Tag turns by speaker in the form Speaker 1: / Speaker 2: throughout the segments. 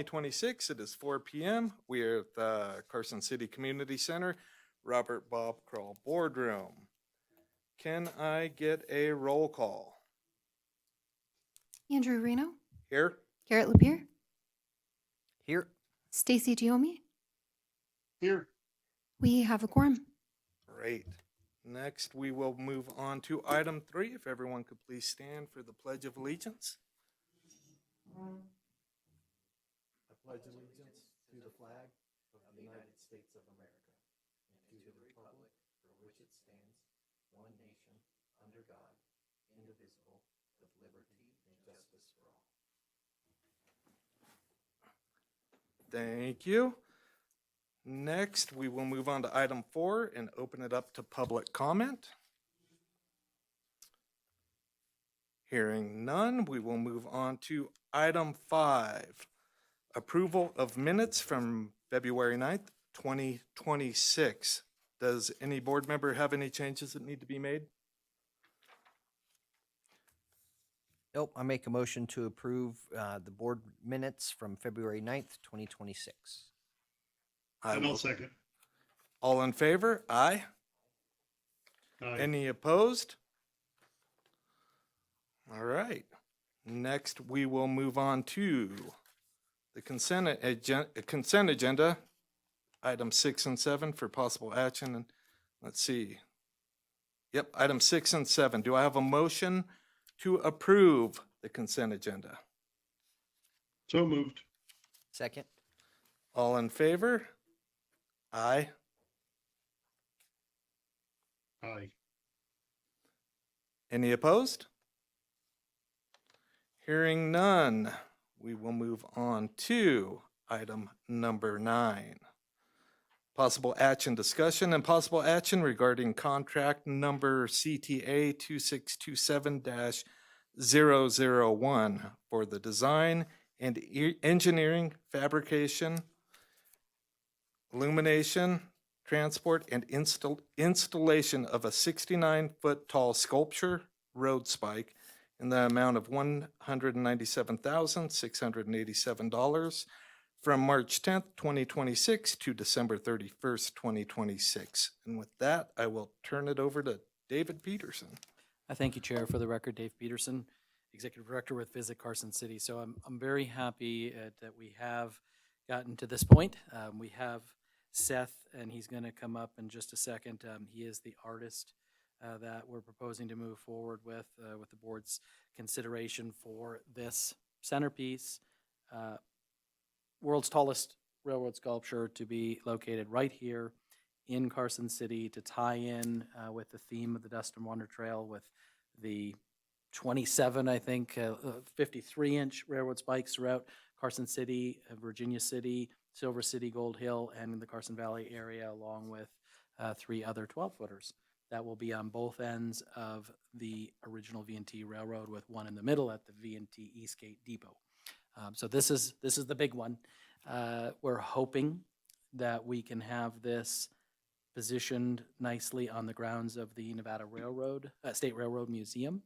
Speaker 1: 2026. It is 4 p.m. We are at the Carson City Community Center, Robert Bob Kroll Boardroom. Can I get a roll call?
Speaker 2: Andrew Reno,
Speaker 1: Here.
Speaker 2: Garrett Lapierre,
Speaker 3: Here.
Speaker 2: Stacy Giomi.
Speaker 4: Here.
Speaker 2: We have a quorum.
Speaker 1: Great. Next, we will move on to item 3. If everyone could please stand for the Pledge of Allegiance. I pledge allegiance to the flag of the United States of America and to the republic for which it stands, one nation, under God, indivisible, with liberty and justice for all. Thank you. Next, we will move on to item 4 and open it up to public comment. Hearing none, we will move on to item 5, approval of minutes from February 9th, 2026. Does any board member have any changes that need to be made?
Speaker 3: Nope, I make a motion to approve the board minutes from February 9th, 2026.
Speaker 4: And I'll second.
Speaker 1: All in favor? Aye.
Speaker 4: Aye.
Speaker 1: Any opposed? All right. Next, we will move on to the consent agenda, items 6 and 7 for possible action. And let's see. Yep, items 6 and 7. Do I have a motion to approve the consent agenda?
Speaker 4: So moved.
Speaker 3: Second.
Speaker 1: All in favor? Aye.
Speaker 4: Aye.
Speaker 1: Any opposed? Hearing none, we will move on to item number 9. Possible action discussion and possible action regarding contract number CTA 2627-001 for the design and engineering, fabrication, illumination, transport, and installation of a 69-foot tall sculpture road spike in the amount of $197,687 from March 10th, 2026 to December 31st, 2026. And with that, I will turn it over to David Peterson.
Speaker 5: I thank you, Chair. For the record, Dave Peterson, Executive Director with Visit Carson City. So I'm very happy that we have gotten to this point. We have Seth, and he's going to come up in just a second. He is the artist that we're proposing to move forward with the board's consideration for this centerpiece, world's tallest railroad sculpture to be located right here in Carson City to tie in with the theme of the Dust and Wonder Trail with the 27, I think, 53-inch railroad spikes throughout Carson City, Virginia City, Silver City, Gold Hill, and the Carson Valley area, along with 3 other 12-footers. That will be on both ends of the original V&T Railroad, with one in the middle at the V&T Eastgate Depot. So this is the big one. We're hoping that we can have this positioned nicely on the grounds of the Nevada Railroad, State Railroad Museum.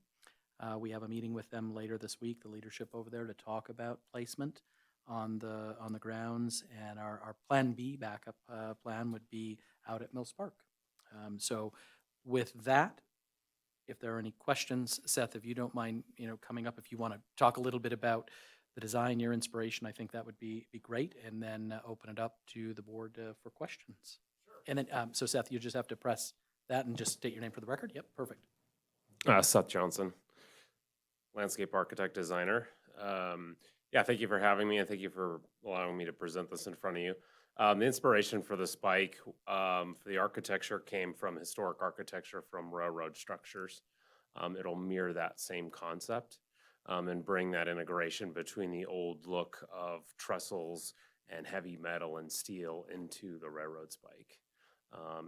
Speaker 5: We have a meeting with them later this week, the leadership over there, to talk about placement on the grounds, and our Plan B backup plan would be out at Mills Park. So with that, if there are any questions, Seth, if you don't mind, coming up, if you want to talk a little bit about the design, your inspiration, I think that would be great, and then open it up to the board for questions. Sure. And then, so Seth, you just have to press that and just state your name for the record. Yep, perfect.
Speaker 6: Seth Johnson, landscape architect designer. Yeah, thank you for having me, and thank you for allowing me to present this in front of you. The inspiration for the spike, for the architecture, came from historic architecture from railroad structures. It'll mirror that same concept and bring that integration between the old look of trestles and heavy metal and steel into the railroad spike.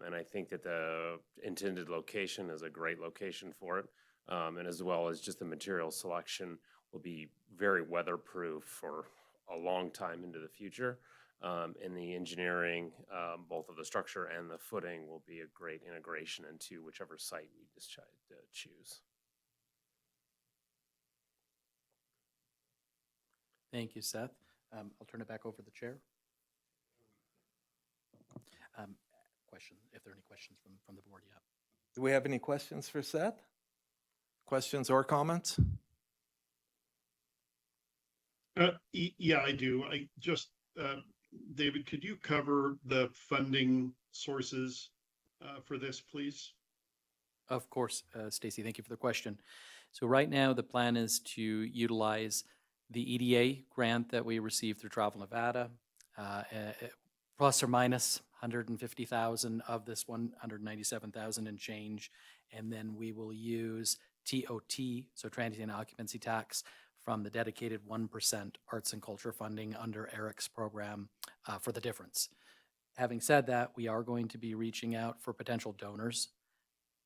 Speaker 6: And I think that the intended location is a great location for it, and as well as just the material selection will be very weatherproof for a long time into the future. And the engineering, both of the structure and the footing, will be a great integration into whichever site we decide to choose.
Speaker 5: Thank you, Seth. I'll turn it back over to the chair. Question, if there are any questions from the board yet.
Speaker 1: Do we have any questions for Seth? Questions or comments?
Speaker 4: Yeah, I do. I just, David, could you cover the funding sources for this, please?
Speaker 5: Of course, Stacy, thank you for the question. So right now, the plan is to utilize the EDA grant that we received through Travel Nevada, plus or minus 150,000 of this 197,000 and change. And then we will use TOT, so transient occupancy tax, from the dedicated 1% arts and culture funding under Eric's program for the difference. Having said that, we are going to be reaching out for potential donors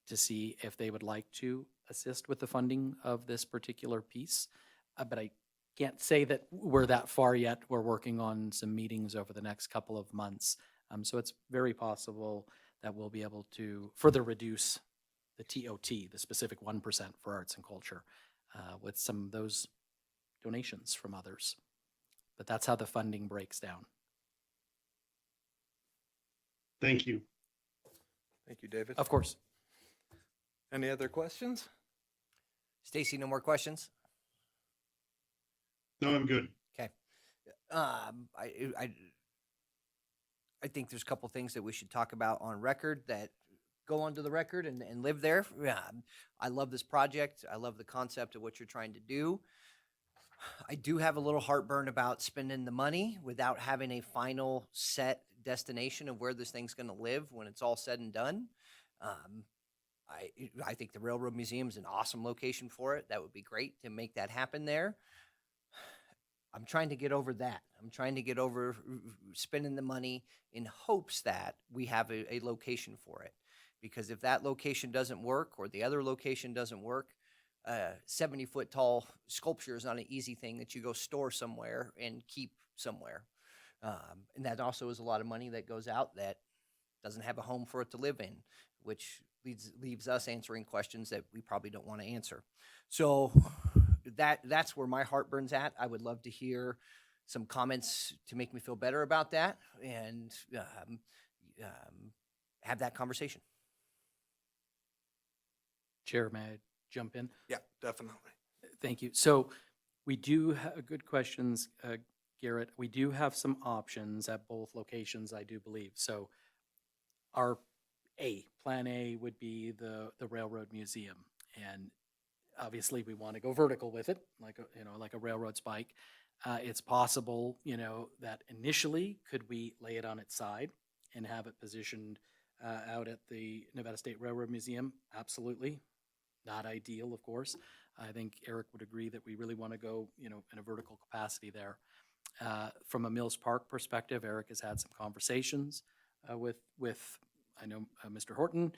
Speaker 5: to see if they would like to assist with the funding of this particular piece. But I can't say that we're that far yet. We're working on some meetings over the next couple of months. So it's very possible that we'll be able to further reduce the TOT, the specific 1% for arts and culture, with some of those donations from others. But that's how the funding breaks down.
Speaker 4: Thank you.
Speaker 1: Thank you, David.
Speaker 5: Of course.
Speaker 1: Any other questions?
Speaker 3: Stacy, no more questions?
Speaker 4: No, I'm good.
Speaker 3: Okay. I think there's a couple things that we should talk about on record that go onto the record and live there. I love this project. I love the concept of what you're trying to do. I do have a little heartburn about spending the money without having a final set destination of where this thing's going to live when it's all said and done. I think the Railroad Museum is an awesome location for it. That would be great to make that happen there. I'm trying to get over that. I'm trying to get over spending the money in hopes that we have a location for it. Because if that location doesn't work or the other location doesn't work, 70-foot tall sculpture is not an easy thing that you go store somewhere and keep somewhere. And that also is a lot of money that goes out that doesn't have a home for it to live in, which leaves us answering questions that we probably don't want to answer. So that's where my heartburn's at. I would love to hear some comments to make me feel better about that and have that conversation.
Speaker 5: Chair, may I jump in?
Speaker 1: Yeah, definitely.
Speaker 5: Thank you. So we do have good questions, Garrett. We do have some options at both locations, I do believe. So our plan A would be the Railroad Museum. And obviously we want to go vertical with it, like a railroad spike. It's possible, that initially could we lay it on its side and have it positioned out at the Nevada State Railroad Museum? Absolutely. Not ideal, of course. I think Eric would agree that we really want to go, in a vertical capacity there. From a Mills Park perspective, Eric has had some conversations with I know Mr. Horton.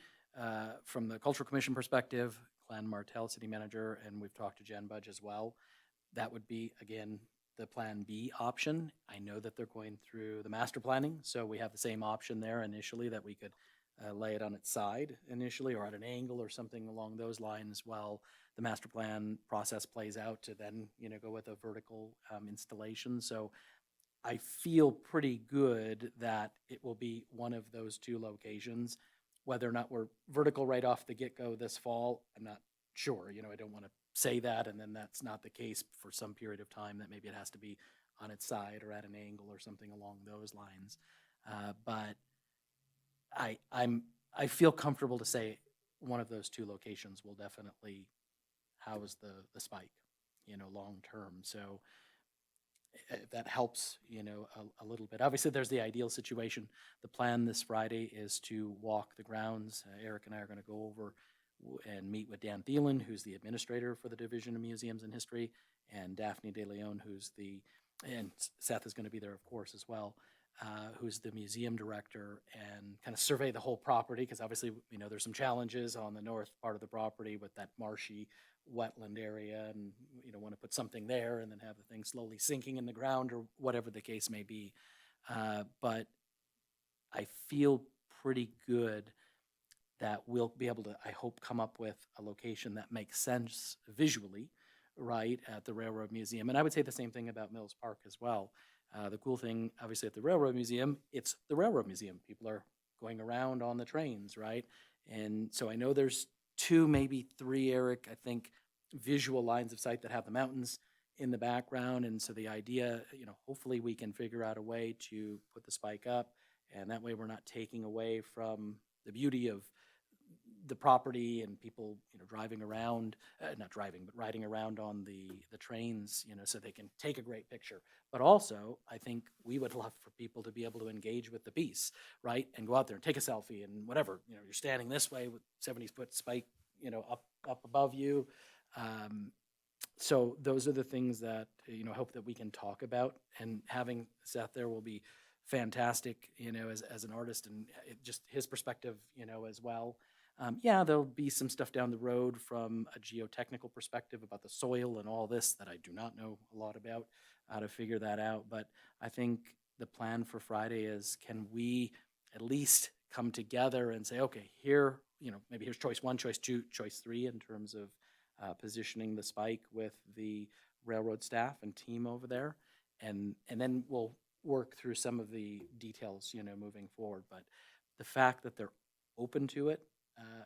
Speaker 5: From the Cultural Commission perspective, Glenn Martell, City Manager, and we've talked to Jen Budge as well. That would be, again, the Plan B option. I know that they're going through the master planning, so we have the same option there initially that we could lay it on its side initially or at an angle or something along those lines while the master plan process plays out to then, go with a vertical installation. So I feel pretty good that it will be one of those two locations. Whether or not we're vertical right off the get-go this fall, I'm not sure. I don't want to say that and then that's not the case for some period of time, that maybe it has to be on its side or at an angle or something along those lines. But I feel comfortable to say one of those two locations will definitely house the spike, long term. So if that helps, a little bit. Obviously, there's the ideal situation. The plan this Friday is to walk the grounds. Eric and I are going to go over and meet with Dan Thielen, who's the administrator for the Division of Museums and History, and Daphne De Leon, and Seth is going to be there, of course, as well. Who's the museum director, and kind of survey the whole property, because obviously, there's some challenges on the north part of the property with that marshy wetland area, and want to put something there and then have the thing slowly sinking in the ground or whatever the case may be. But I feel pretty good that we'll be able to, I hope, come up with a location that makes sense visually, right, at the Railroad Museum. And I would say the same thing about Mills Park as well. The cool thing, obviously, at the Railroad Museum, it's the Railroad Museum. People are going around on the trains, right? And so I know there's two, maybe three, Eric, I think, visual lines of sight that have the mountains in the background. And so the idea, hopefully we can figure out a way to put the spike up, and that way we're not taking away from the beauty of the property and people, driving around, not driving, but riding around on the trains, so they can take a great picture. But also, I think we would love for people to be able to engage with the piece, right? And go out there and take a selfie and whatever, you're standing this way with 70-foot spike, up above you. So those are the things that, hope that we can talk about, and having Seth there will be fantastic, as an artist, and just his perspective, as well. Yeah, there'll be some stuff down the road from a geotechnical perspective about the soil and all this that I do not know a lot about, how to figure that out. But I think the plan for Friday is, can we at least come together and say, okay, here, maybe here's choice 1, choice 2, choice 3 in terms of positioning the spike with the railroad staff and team over there. And then we'll work through some of the details, moving forward. But the fact that they're open to it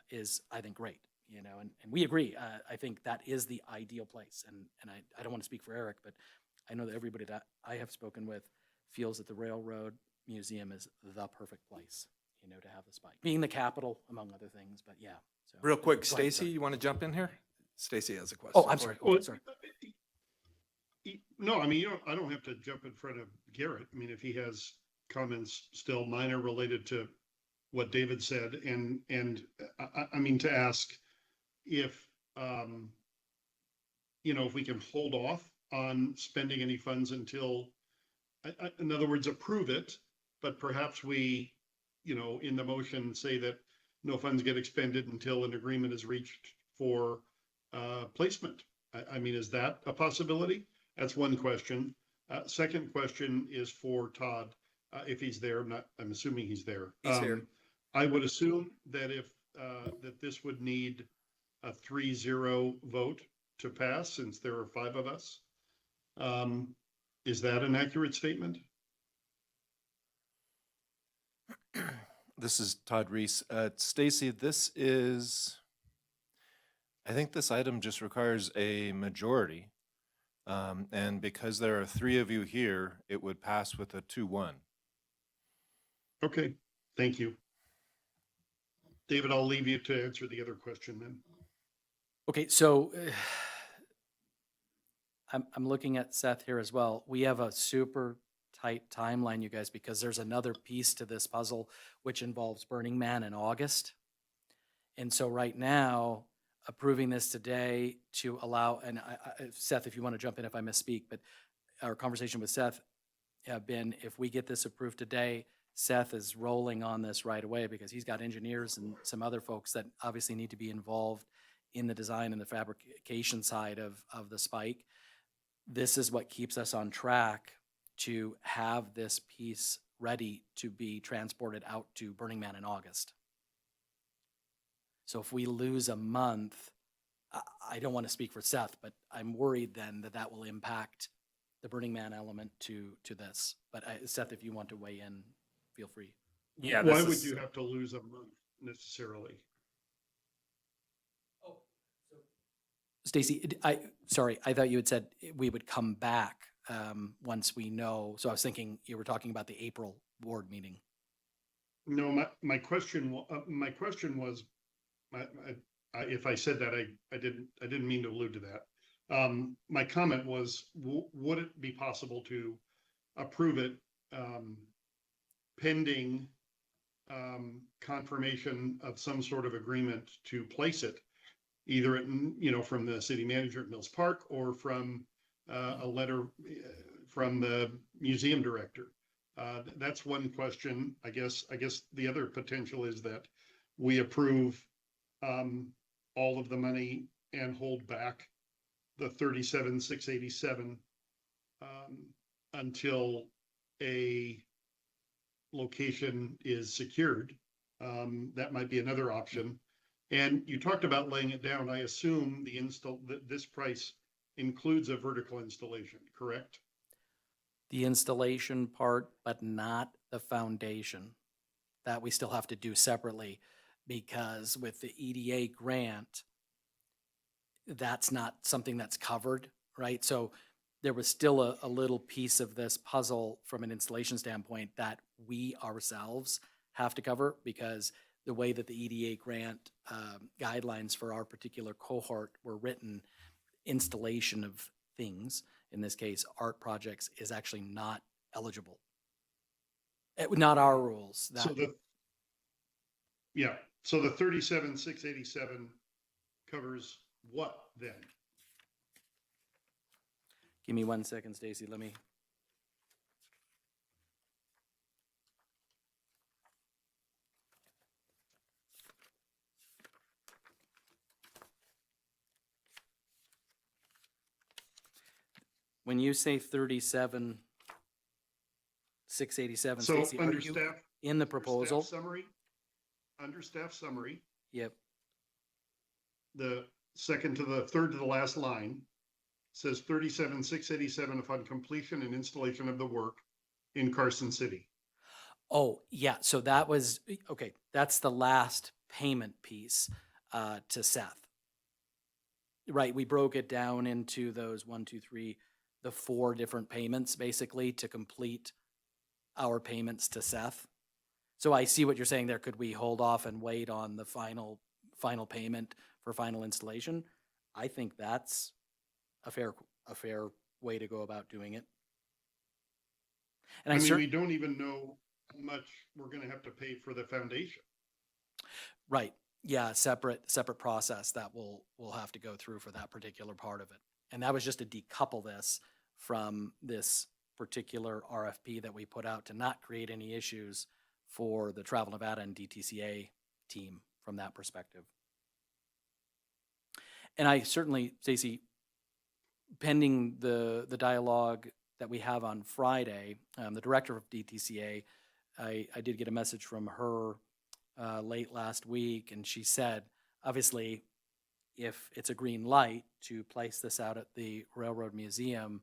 Speaker 5: is, I think, great, and we agree. I think that is the ideal place. And I don't want to speak for Eric, but I know that everybody that I have spoken with feels that the Railroad Museum is the perfect place, to have the spike, being the capital, among other things. But yeah. So
Speaker 1: Real quick,
Speaker 5: Go ahead,
Speaker 1: Stacy,
Speaker 5: sorry.
Speaker 1: you want to jump in here? Stacy has a question.
Speaker 5: Oh, I'm
Speaker 1: for
Speaker 5: sorry.
Speaker 1: you.
Speaker 5: Oh, sorry.
Speaker 4: No, I mean, I don't have to jump in front of Garrett. I mean, if he has comments still minor related to what David said, and I mean, to ask if, if we can hold off on spending any funds until, in other words, approve it, but perhaps we, in the motion, say that no funds get expended until an agreement is reached for placement. I mean, is that a possibility? That's one question. Second question is for Todd, if he's there. I'm assuming he's there.
Speaker 1: He's here.
Speaker 4: I would assume that that this would need a 3-0 vote to pass, since there are 5 of us. Is that an accurate statement?
Speaker 7: This is Todd Reese. Stacy, I think this item just requires a majority. And because there are 3 of you here, it would pass with a 2-1.
Speaker 4: Okay, thank you. David, I'll leave you to answer the other question then.
Speaker 5: Okay, so I'm looking at Seth here as well. We have a super tight timeline, you guys, because there's another piece to this puzzle which involves Burning Man in August. And so right now, approving this today to allow, and Seth, if you want to jump in if I misspeak, but our conversation with Seth have been, if we get this approved today, Seth is rolling on this right away because he's got engineers and some other folks that obviously need to be involved in the design and the fabrication side of the spike. This is what keeps us on track to have this piece ready to be transported out to Burning Man in August. So if we lose a month, I don't want to speak for Seth, but I'm worried then that will impact the Burning Man element to this. But Seth, if you want to weigh in, feel free.
Speaker 6: Yeah.
Speaker 4: Why would you have to lose a month necessarily?
Speaker 5: Stacy, sorry, I thought you had said we would come back once we know. So I was thinking you were talking about the April board meeting.
Speaker 4: No, my question was, if I said that, I didn't mean to allude to that. My comment was, would it be possible to approve it pending confirmation of some sort of agreement to place it, either from the city manager at Mills Park or from a letter from the museum director? That's one question. I guess the other potential is that we approve all of the money and hold back the 37,687 until a location is secured. That might be another option. And you talked about laying it down. I assume this price includes a vertical installation, correct?
Speaker 5: The installation part, but not the foundation. That we still have to do separately, because with the EDA grant, that's not something that's covered, right? So there was still a little piece of this puzzle from an installation standpoint that we ourselves have to cover, because the way that the EDA grant guidelines for our particular cohort were written, installation of things, in this case, art projects, is actually not eligible. Not our rules.
Speaker 4: So so the 37,687 covers what then?
Speaker 5: Give me 1 second, Stacy. Let me. When you say 37,687,
Speaker 4: So
Speaker 5: Stacy, are
Speaker 4: under
Speaker 5: you
Speaker 4: staff,
Speaker 5: in the
Speaker 4: under staff
Speaker 5: proposal?
Speaker 4: summary, under staff summary,
Speaker 5: Yep.
Speaker 4: the second to the third to the last line says 37,687 upon completion and installation of the work in Carson City.
Speaker 5: Oh, yeah. So that was, okay, that's the last payment piece to Seth. Right, we broke it down into those 1, 2, 3, the 4 different payments basically to complete our payments to Seth. So I see what you're saying there. Could we hold off and wait on the final payment for final installation? I think that's a fair way to go about doing it. And
Speaker 4: I mean, we don't even know how much we're gonna have to pay for the foundation.
Speaker 5: right. Yeah, separate process that we'll have to go through for that particular part of it. And that was just to decouple this from this particular RFP that we put out to not create any issues for the Travel Nevada and DTCA team from that perspective. And I certainly, Stacy, pending the dialogue that we have on Friday, the director of DTCA, I did get a message from her late last week, and she said, obviously, if it's a green light to place this out at the Railroad Museum,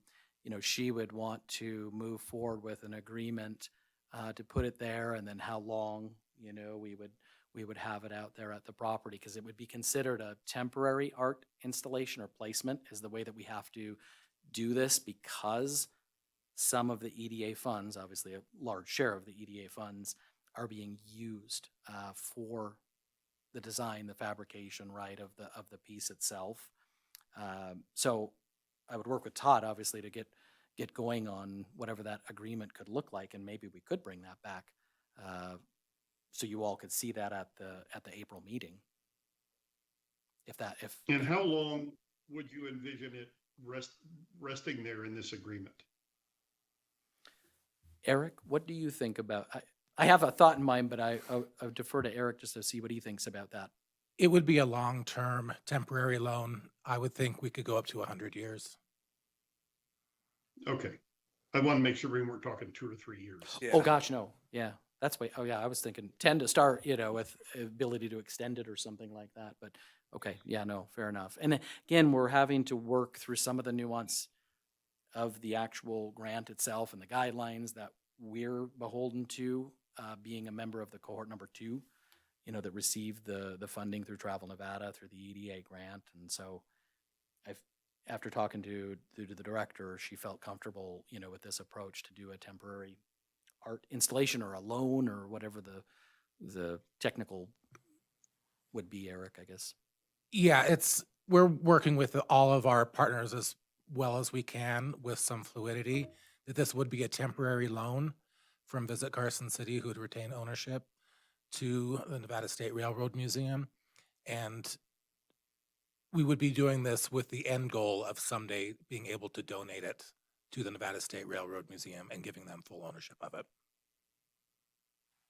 Speaker 5: she would want to move forward with an agreement to put it there, and then how long, we would have it out there at the property, because it would be considered a temporary art installation or placement is the way that we have to do this, because some of the EDA funds, obviously a large share of the EDA funds, are being used for the design, the fabrication, right, of the piece itself. So I would work with Todd, obviously, to get going on whatever that agreement could look like, and maybe we could bring that back so you all could see that at the April meeting.
Speaker 4: And how long would you envision it resting there in this agreement?
Speaker 5: Eric, what do you think about? I have a thought in mind, but I'll defer to Eric just to see what he thinks about that.
Speaker 8: It would be a long-term temporary loan. I would think we could go up to 100 years.
Speaker 4: Okay. I want to make sure we weren't talking 2 or 3 years.
Speaker 1: Yeah.
Speaker 5: Oh, gosh, no. Yeah, that's way. Oh, yeah, I was thinking 10 to start, with ability to extend it or something like that. But okay, yeah, no, fair enough. And again, we're having to work through some of the nuance of the actual grant itself and the guidelines that we're beholden to, being a member of the cohort number 2, that received the funding through Travel Nevada through the EDA grant. And so after talking to the director, she felt comfortable, with this approach to do a temporary art installation or a loan or whatever the technical would be, Eric, I guess.
Speaker 8: Yeah, we're working with all of our partners as well as we can with some fluidity, that this would be a temporary loan from Visit Carson City, who would retain ownership, to the Nevada State Railroad Museum. And we would be doing this with the end goal of someday being able to donate it to the Nevada State Railroad Museum and giving them full ownership of it.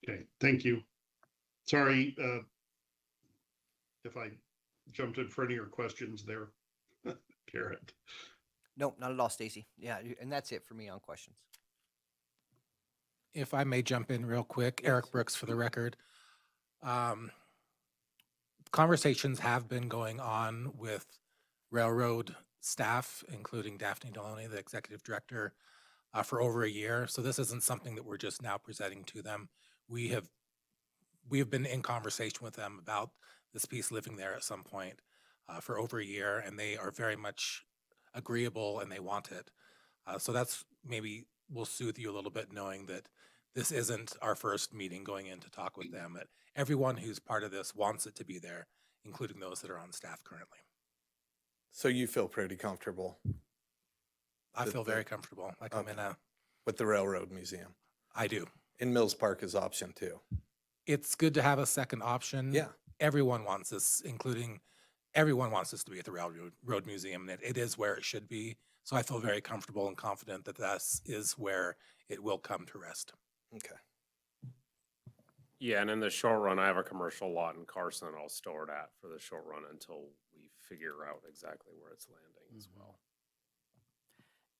Speaker 4: Okay, thank you. Sorry if I jumped in front of your questions there, Garrett.
Speaker 3: Nope, not at all, Stacy. Yeah, and that's it for me on questions.
Speaker 8: If I may jump in real quick, Eric Brooks for the record. Conversations have been going on with railroad staff, including Daphne Deloney, the executive director, for over a year. So this isn't something that we're just now presenting to them. We have been in conversation with them about this piece living there at some point for over a year, and they are very much agreeable and they want it. So that's maybe will soothe you a little bit knowing that this isn't our first meeting going in to talk with them. That everyone who's part of this wants it to be there, including those that are on staff currently.
Speaker 1: So you feel pretty comfortable
Speaker 8: I
Speaker 1: With
Speaker 8: feel
Speaker 1: the-
Speaker 8: very comfortable. Like I'm
Speaker 1: okay.
Speaker 8: in a,
Speaker 1: with the Railroad Museum?
Speaker 8: I do.
Speaker 1: And Mills Park is option 2.
Speaker 8: It's good to have a second option.
Speaker 1: Yeah.
Speaker 8: Everyone wants this, including everyone wants this to be at the Railroad Museum. And it is where it should be. So I feel very comfortable and confident that this is where it will come to rest.
Speaker 1: Okay.
Speaker 6: Yeah, and in the short run, I have a commercial lot in Carson I'll store it at for the short run until we figure out exactly where it's landing as well.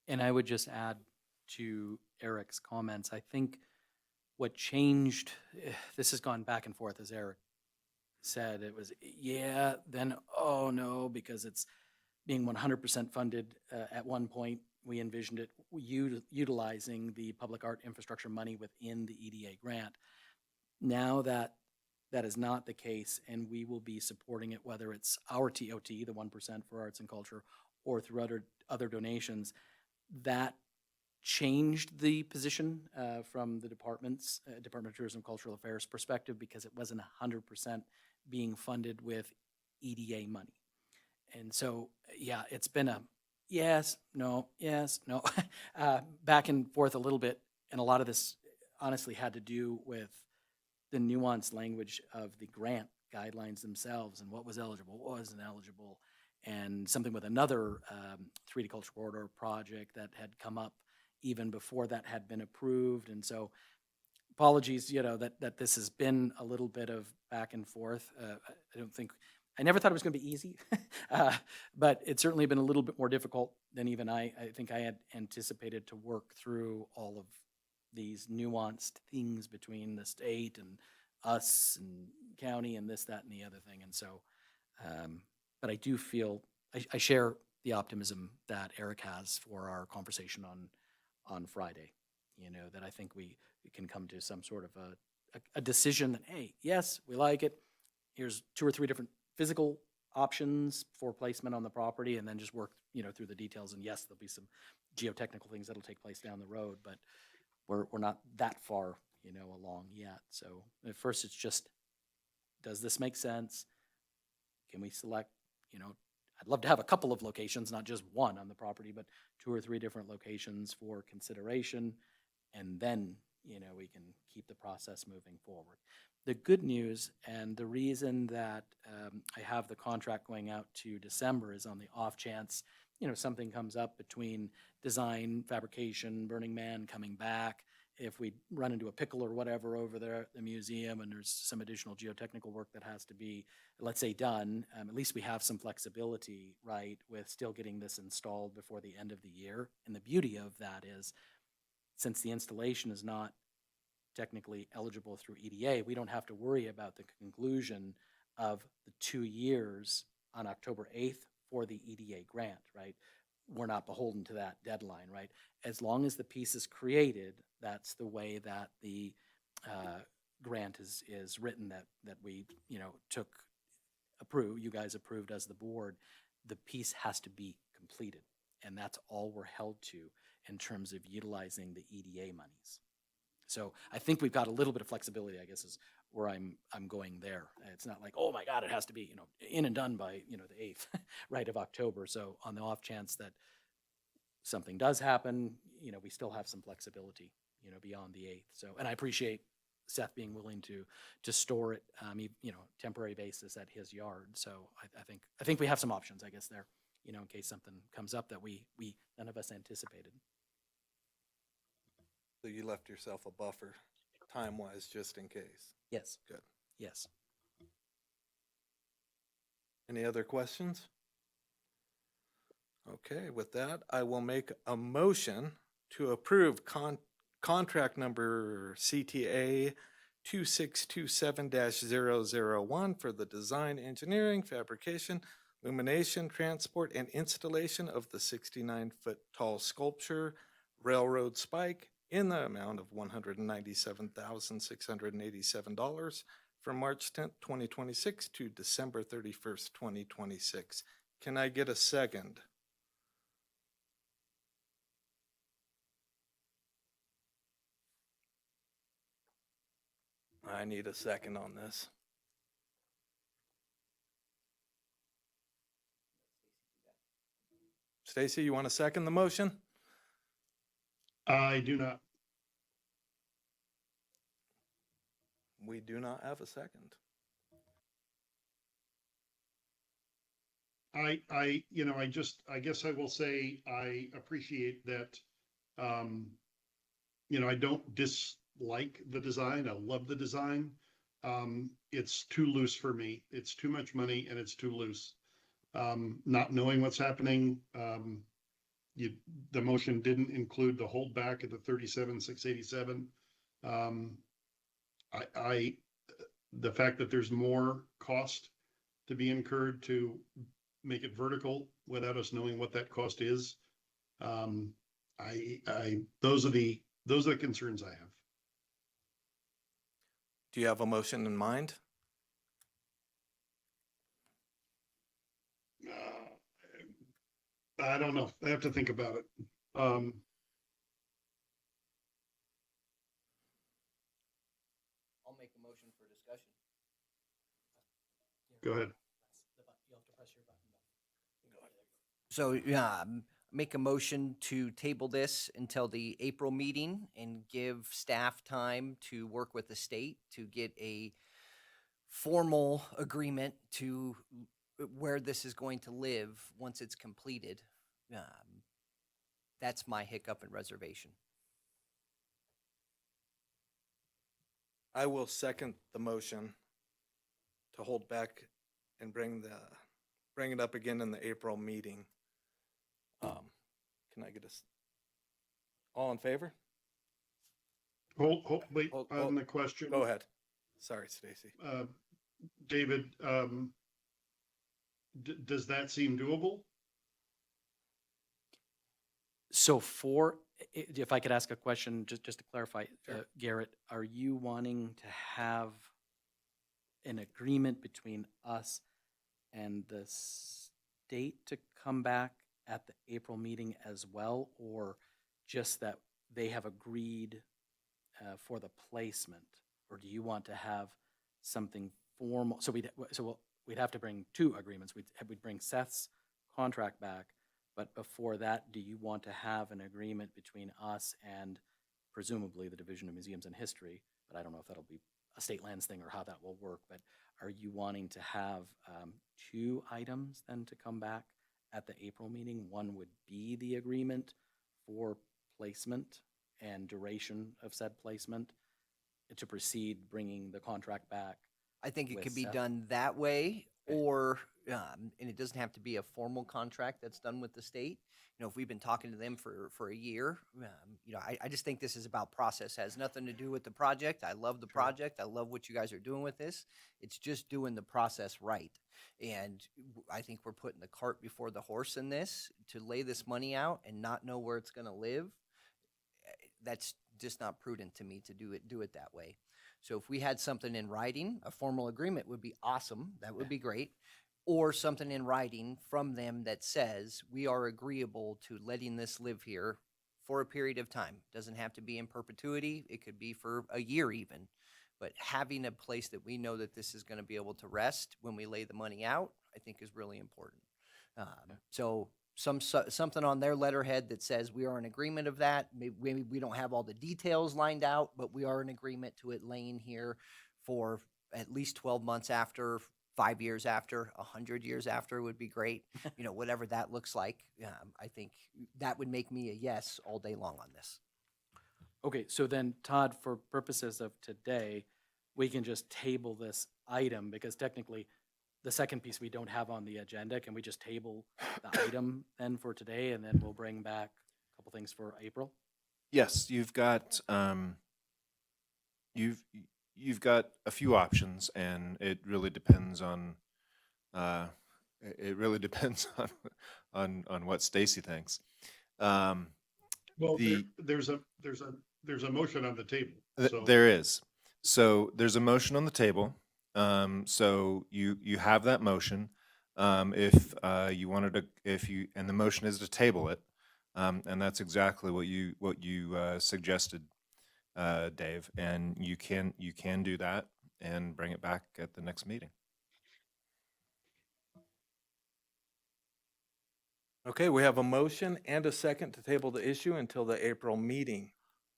Speaker 5: And I would just add to Eric's comments, I think what changed, this has gone back and forth, as Eric said, it was, yeah, then, oh no, because it's being 100% funded. At one point, we envisioned it utilizing the public art infrastructure money within the EDA grant. Now that that is not the case, and we will be supporting it, whether it's our TOT, the 1% for arts and culture, or through other donations, that changed the position from the Department of Tourism and Cultural Affairs perspective, because it wasn't 100% being funded with EDA money. And so, yeah, it's been a yes, no, back and forth a little bit. And a lot of this honestly had to do with the nuanced language of the grant guidelines themselves and what was eligible, what wasn't eligible, and something with another 3D Culture Corridor project that had come up even before that had been approved. And so apologies, that this has been a little bit of back and forth. I never thought it was going to be easy, but it's certainly been a little bit more difficult than even I think I had anticipated to work through all of these nuanced things between the state and us and county and this, that, and the other thing. And so, but I do feel, I share the optimism that Eric has for our conversation on Friday, that I think we can come to some sort of a decision that, hey, yes, we like it. Here's 2 or 3 different physical options for placement on the property, and then just work, through the details. And yes, there'll be some geotechnical things that'll take place down the road, but we're not that far, along yet. So at first it's just, does this make sense? Can we select, I'd love to have a couple of locations, not just one on the property, but 2 or 3 different locations for consideration. And then, we can keep the process moving forward. The good news, and the reason that I have the contract going out to December, is on the off chance, something comes up between design, fabrication, Burning Man coming back. If we run into a pickle or whatever over there at the museum and there's some additional geotechnical work that has to be, let's say, done, at least we have some flexibility, right, with still getting this installed before the end of the year. And the beauty of that is, since the installation is not technically eligible through EDA, we don't have to worry about the conclusion of the 2 years on October 8th for the EDA grant, right? We're not beholden to that deadline, right? As long as the piece is created, that's the way that the grant is written, that we, you guys approved as the board. The piece has to be completed, and that's all we're held to in terms of utilizing the EDA monies. So I think we've got a little bit of flexibility, I guess, is where I'm going there. It's not like, oh my God, it has to be, in and done by, the 8th, right, of October. So on the off chance that something does happen, we still have some flexibility, beyond the 8th. So, and I appreciate Seth being willing to store it, temporary basis at his yard. So I think we have some options, I guess, there, in case something comes up that we none of us anticipated.
Speaker 1: So you left yourself a buffer, time-wise, just in case.
Speaker 5: Yes.
Speaker 1: Good.
Speaker 5: Yes.
Speaker 1: Any other questions? Okay, with that, I will make a motion to approve contract number CTA 2627-001 for the design, engineering, fabrication, illumination, transport, and installation of the 69-foot tall sculpture, Railroad Spike in the amount of $197,687 from March 10th, 2026 to December 31st, 2026. Can I get a second? I need a second on this. Stacy, you want to second the motion?
Speaker 4: I do not.
Speaker 1: We do not have a second.
Speaker 4: I guess I will say I appreciate that. I don't dislike the design. I love the design. It's too loose for me. It's too much money and it's too loose. Not knowing what's happening, the motion didn't include the holdback at the 37,687. The fact that there's more cost to be incurred to make it vertical without us knowing what that cost is. Those are the concerns I have.
Speaker 1: Do you have a motion in mind?
Speaker 4: I don't know. I have to think about it.
Speaker 3: I'll make a motion for discussion.
Speaker 4: Go ahead.
Speaker 3: So, yeah, make a motion to table this until the April meeting and give staff time to work with the state to get a formal agreement to where this is going to live once it's completed. That's my hiccup and reservation.
Speaker 1: I will second the motion to hold back and bring it up again in the April meeting. Can I get all in favor?
Speaker 4: Wait,
Speaker 1: Hold-
Speaker 4: on the question.
Speaker 1: Go ahead. Sorry, Stacy.
Speaker 4: David, does that seem doable?
Speaker 5: So if I could ask a question, just to clarify, Garrett, are you wanting to have an agreement between us and the state to come back at the April meeting as well, or just that they have agreed for the placement? Or do you want to have something formal? So we'd have to bring two agreements. We'd bring Seth's contract back, but before that, do you want to have an agreement between us and presumably the Division of Museums and History? But I don't know if that'll be a state lands thing or how that will work. But are you wanting to have two items then to come back at the April meeting? One would be the agreement for placement and duration of said placement to proceed bringing the contract back.
Speaker 3: I think it
Speaker 5: With
Speaker 3: could be
Speaker 5: Seth?
Speaker 3: done that way,
Speaker 5: Okay.
Speaker 3: or, and it doesn't have to be a formal contract that's done with the state. If we've been talking to them for a year, I just think this is about process. It has nothing to do with the project. I love the project. I love what you guys are doing with this. It's just doing the process right. And I think we're putting the cart before the horse in this to lay this money out and not know where it's going to live. That's just not prudent to me to do it that way. So if we had something in writing, a formal agreement would be awesome. That would be great. Or something in writing from them that says we are agreeable to letting this live here for a period of time. Doesn't have to be in perpetuity. It could be for a year even. But having a place that we know that this is going to be able to rest when we lay the money out, I think is really important. So something on their letterhead that says we are in agreement of that. Maybe we don't have all the details lined out, but we are in agreement to it laying here for at least 12 months after, 5 years after, 100 years after would be great. Whatever that looks like. I think that would make me a yes all day long on this.
Speaker 5: Okay, so then Todd, for purposes of today, we can just table this item because technically the second piece we don't have on the agenda. Can we just table the item then for today and then we'll bring back a couple things for April?
Speaker 7: Yes, you've got you've got a few options, and it really depends on on what Stacy thinks.
Speaker 4: Well,
Speaker 7: The-
Speaker 4: there's a motion on the table, so.
Speaker 7: There is. So there's a motion on the table. So you have that motion. If you wanted to, and the motion is to table it. And that's exactly what you suggested, Dave. And you can do that and bring it back at the next meeting.
Speaker 1: Okay, we have a motion and a second to table the issue until the April meeting.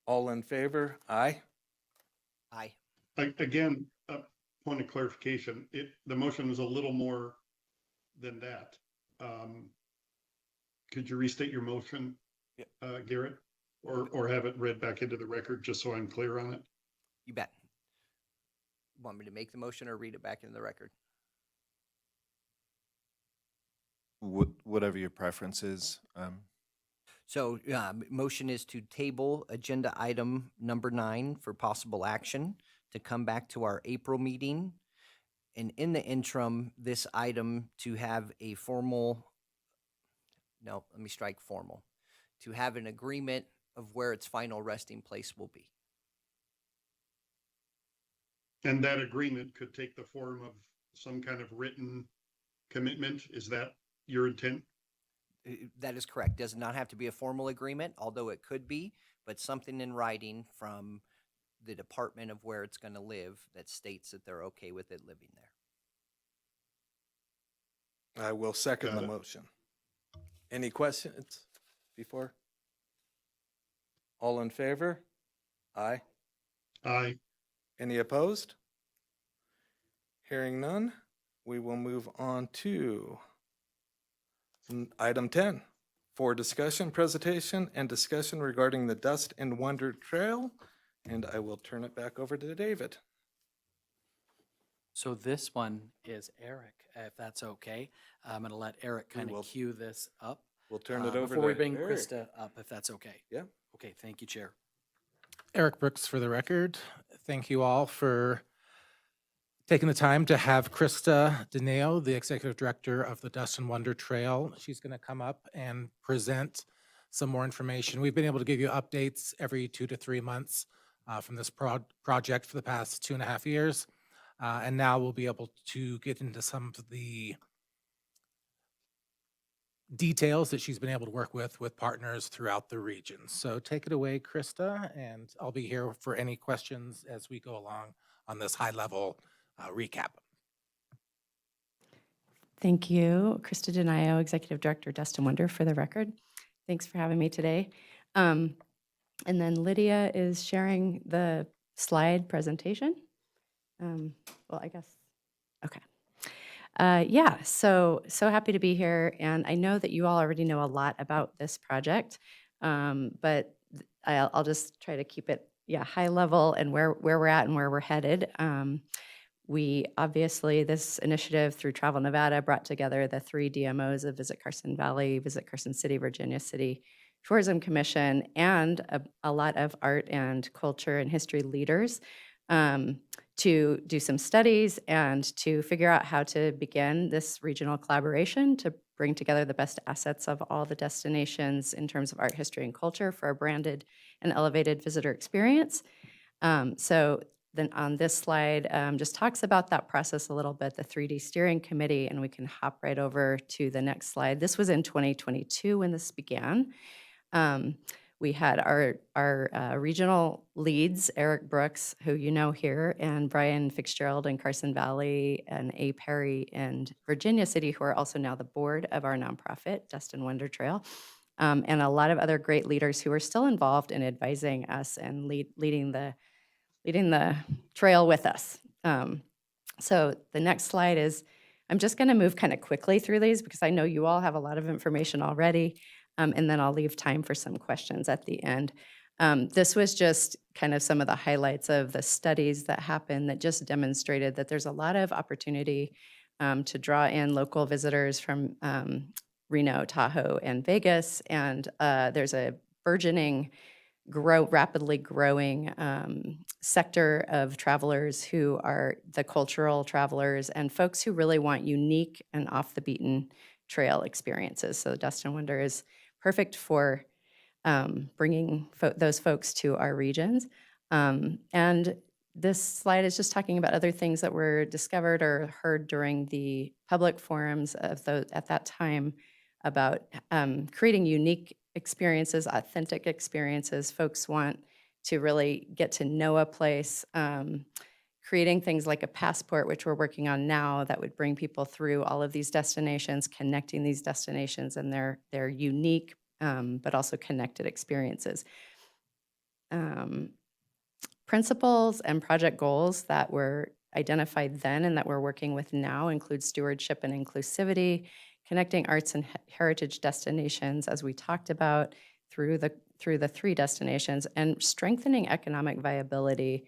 Speaker 1: All in favor? Aye.
Speaker 3: Aye.
Speaker 4: Again, point of clarification, the motion was a little more than that. Could you restate your motion, Garrett? Or have it read back into the record, just so I'm clear on it?
Speaker 3: You bet. Want me to make the motion or read it back into the record?
Speaker 7: Whatever your preference is.
Speaker 3: So, motion is to table agenda item number 9 for possible action to come back to our April meeting. And in the interim, this item to have a formal, no, let me strike formal, to have an agreement of where its final resting place will be.
Speaker 4: And that agreement could take the form of some kind of written commitment. Is that your intent?
Speaker 3: That is correct. Does not have to be a formal agreement, although it could be, but something in writing from the department of where it's going to live that states that they're okay with it living there.
Speaker 1: I will second
Speaker 4: Got
Speaker 1: the
Speaker 4: it.
Speaker 1: motion. Any questions before? All in favor? Aye.
Speaker 4: Aye.
Speaker 1: Any opposed? Hearing none, we will move on to item 10. For discussion, presentation, and discussion regarding the Dust and Wonder Trail. And I will turn it back over to David.
Speaker 5: So this one is Eric, if that's okay. I'm going to let Eric kind
Speaker 1: will.
Speaker 5: of cue this up.
Speaker 1: We'll turn it over
Speaker 5: Before we
Speaker 1: to
Speaker 5: bring
Speaker 1: Eric.
Speaker 5: Krista up, if that's okay.
Speaker 1: Yeah.
Speaker 5: Okay, thank you, Chair.
Speaker 8: Eric Brooks for the record. Thank you all for taking the time to have Krista Dineo, the Executive Director of the Dust and Wonder Trail. She's going to come up and present some more information. We've been able to give you updates every 2 to 3 months from this project for the past 2.5 years. And now we'll be able to get into some of the details that she's been able to work with partners throughout the region. So take it away, Krista, and I'll be here for any questions as we go along on this high-level recap.
Speaker 9: Thank you, Krista Denio, Executive Director, Dust and Wonder, for the record. Thanks for having me today. And then Lydia is sharing the slide presentation. Well, I guess, okay. Yeah, so happy to be here, and I know that you all already know a lot about this project, but I'll just try to keep it, high level and where we're at and where we're headed. We obviously, this initiative through Travel Nevada brought together the 3 DMOs of Visit Carson Valley, Visit Carson City, Virginia City Tourism Commission, and a lot of art and culture and history leaders to do some studies and to figure out how to begin this regional collaboration to bring together the best assets of all the destinations in terms of art, history, and culture for a branded and elevated visitor experience. So then on this slide, just talks about that process a little bit, the 3D steering committee, and we can hop right over to the next slide. This was in 2022 when this began. We had our regional leads, Eric Brooks, who you know here, and Brian Fitzgerald in Carson Valley, and A. Perry in Virginia City, who are also now the board of our nonprofit, Dust and Wonder Trail, and a lot of other great leaders who are still involved in advising us and leading the trail with us. So the next slide is, I'm just going to move kind of quickly through these because I know you all have a lot of information already. And then I'll leave time for some questions at the end. This was just kind of some of the highlights of the studies that happened that just demonstrated that there's a lot of opportunity to draw in local visitors from Reno, Tahoe, and Vegas. And there's a burgeoning, rapidly growing sector of travelers who are the cultural travelers and folks who really want unique and off the beaten trail experiences. So Dust and Wonder is perfect for bringing those folks to our regions. And this slide is just talking about other things that were discovered or heard during the public forums of at that time about creating unique experiences, authentic experiences. Folks want to really get to know a place, creating things like a passport, which we're working on now, that would bring people through all of these destinations, connecting these destinations and their unique but also connected experiences. Principles and project goals that were identified then and that we're working with now include stewardship and inclusivity, connecting arts and heritage destinations, as we talked about, through the 3 destinations, and strengthening economic viability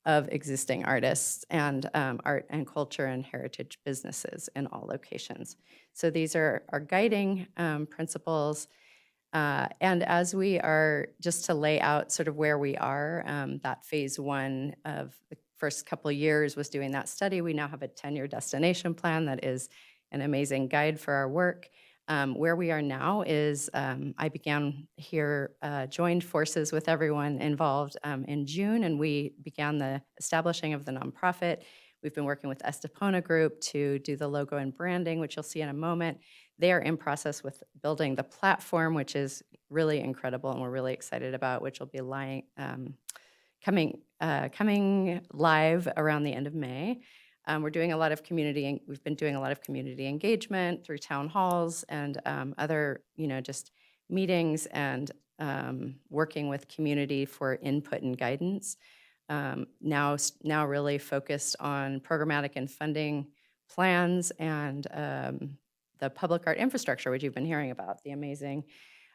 Speaker 9: of existing artists and art and culture and heritage businesses in all locations. So these are our guiding principles. And as we are, just to lay out sort of where we are, that phase 1 of the first couple years was doing that study. We now have a 10-year destination plan that is an amazing guide for our work. Where we are now is I began here, joined forces with everyone involved in June, and we began the establishing of the nonprofit. We've been working with Estepona Group to do the logo and branding, which you'll see in a moment. They are in process with building the platform, which is really incredible and we're really excited about, which will be coming live around the end of May. We're doing a lot of we've been doing a lot of community engagement through town halls and other, just meetings and working with community for input and guidance. Now really focused on programmatic and funding plans and the public art infrastructure, which you've been hearing about, the amazing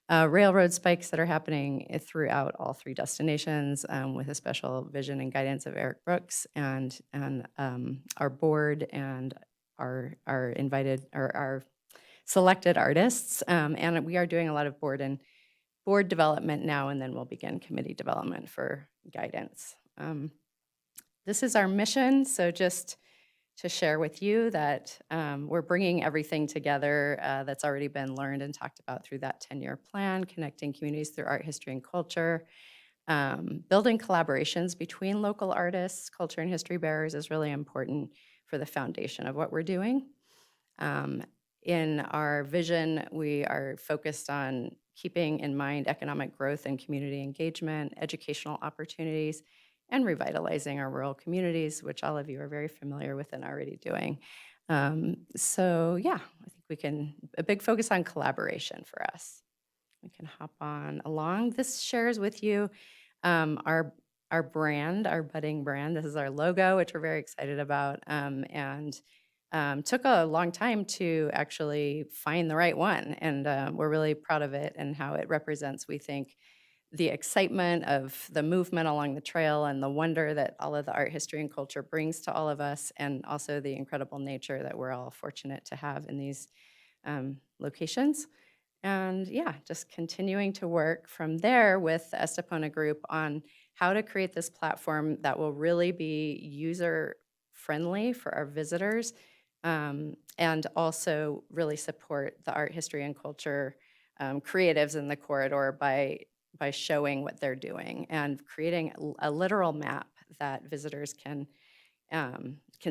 Speaker 9: railroad spikes that are happening throughout all 3 destinations, with a special vision and guidance of Eric Brooks and our board and our invited or our selected artists. And we are doing a lot of board development now, and then we'll begin committee development for guidance. This is our mission, so just to share with you that we're bringing everything together that's already been learned and talked about through that 10-year plan, connecting communities through art, history, and culture. Building collaborations between local artists, culture, and history bearers is really important for the foundation of what we're doing. In our vision, we are focused on keeping in mind economic growth and community engagement, educational opportunities, and revitalizing our rural communities, which all of you are very familiar with and already doing. So yeah, I think a big focus on collaboration for us. We can hop on along. This shares with you our brand, our budding brand. This is our logo, which we're very excited about, and took a long time to actually find the right one. And we're really proud of it and how it represents, we think, the excitement of the movement along the trail and the wonder that all of the art, history, and culture brings to all of us, and also the incredible nature that we're all fortunate to have in these locations. And yeah, just continuing to work from there with the Estepona Group on how to create this platform that will really be user-friendly for our visitors, and also really support the art, history, and culture creatives in the corridor by showing what they're doing and creating a literal map that visitors can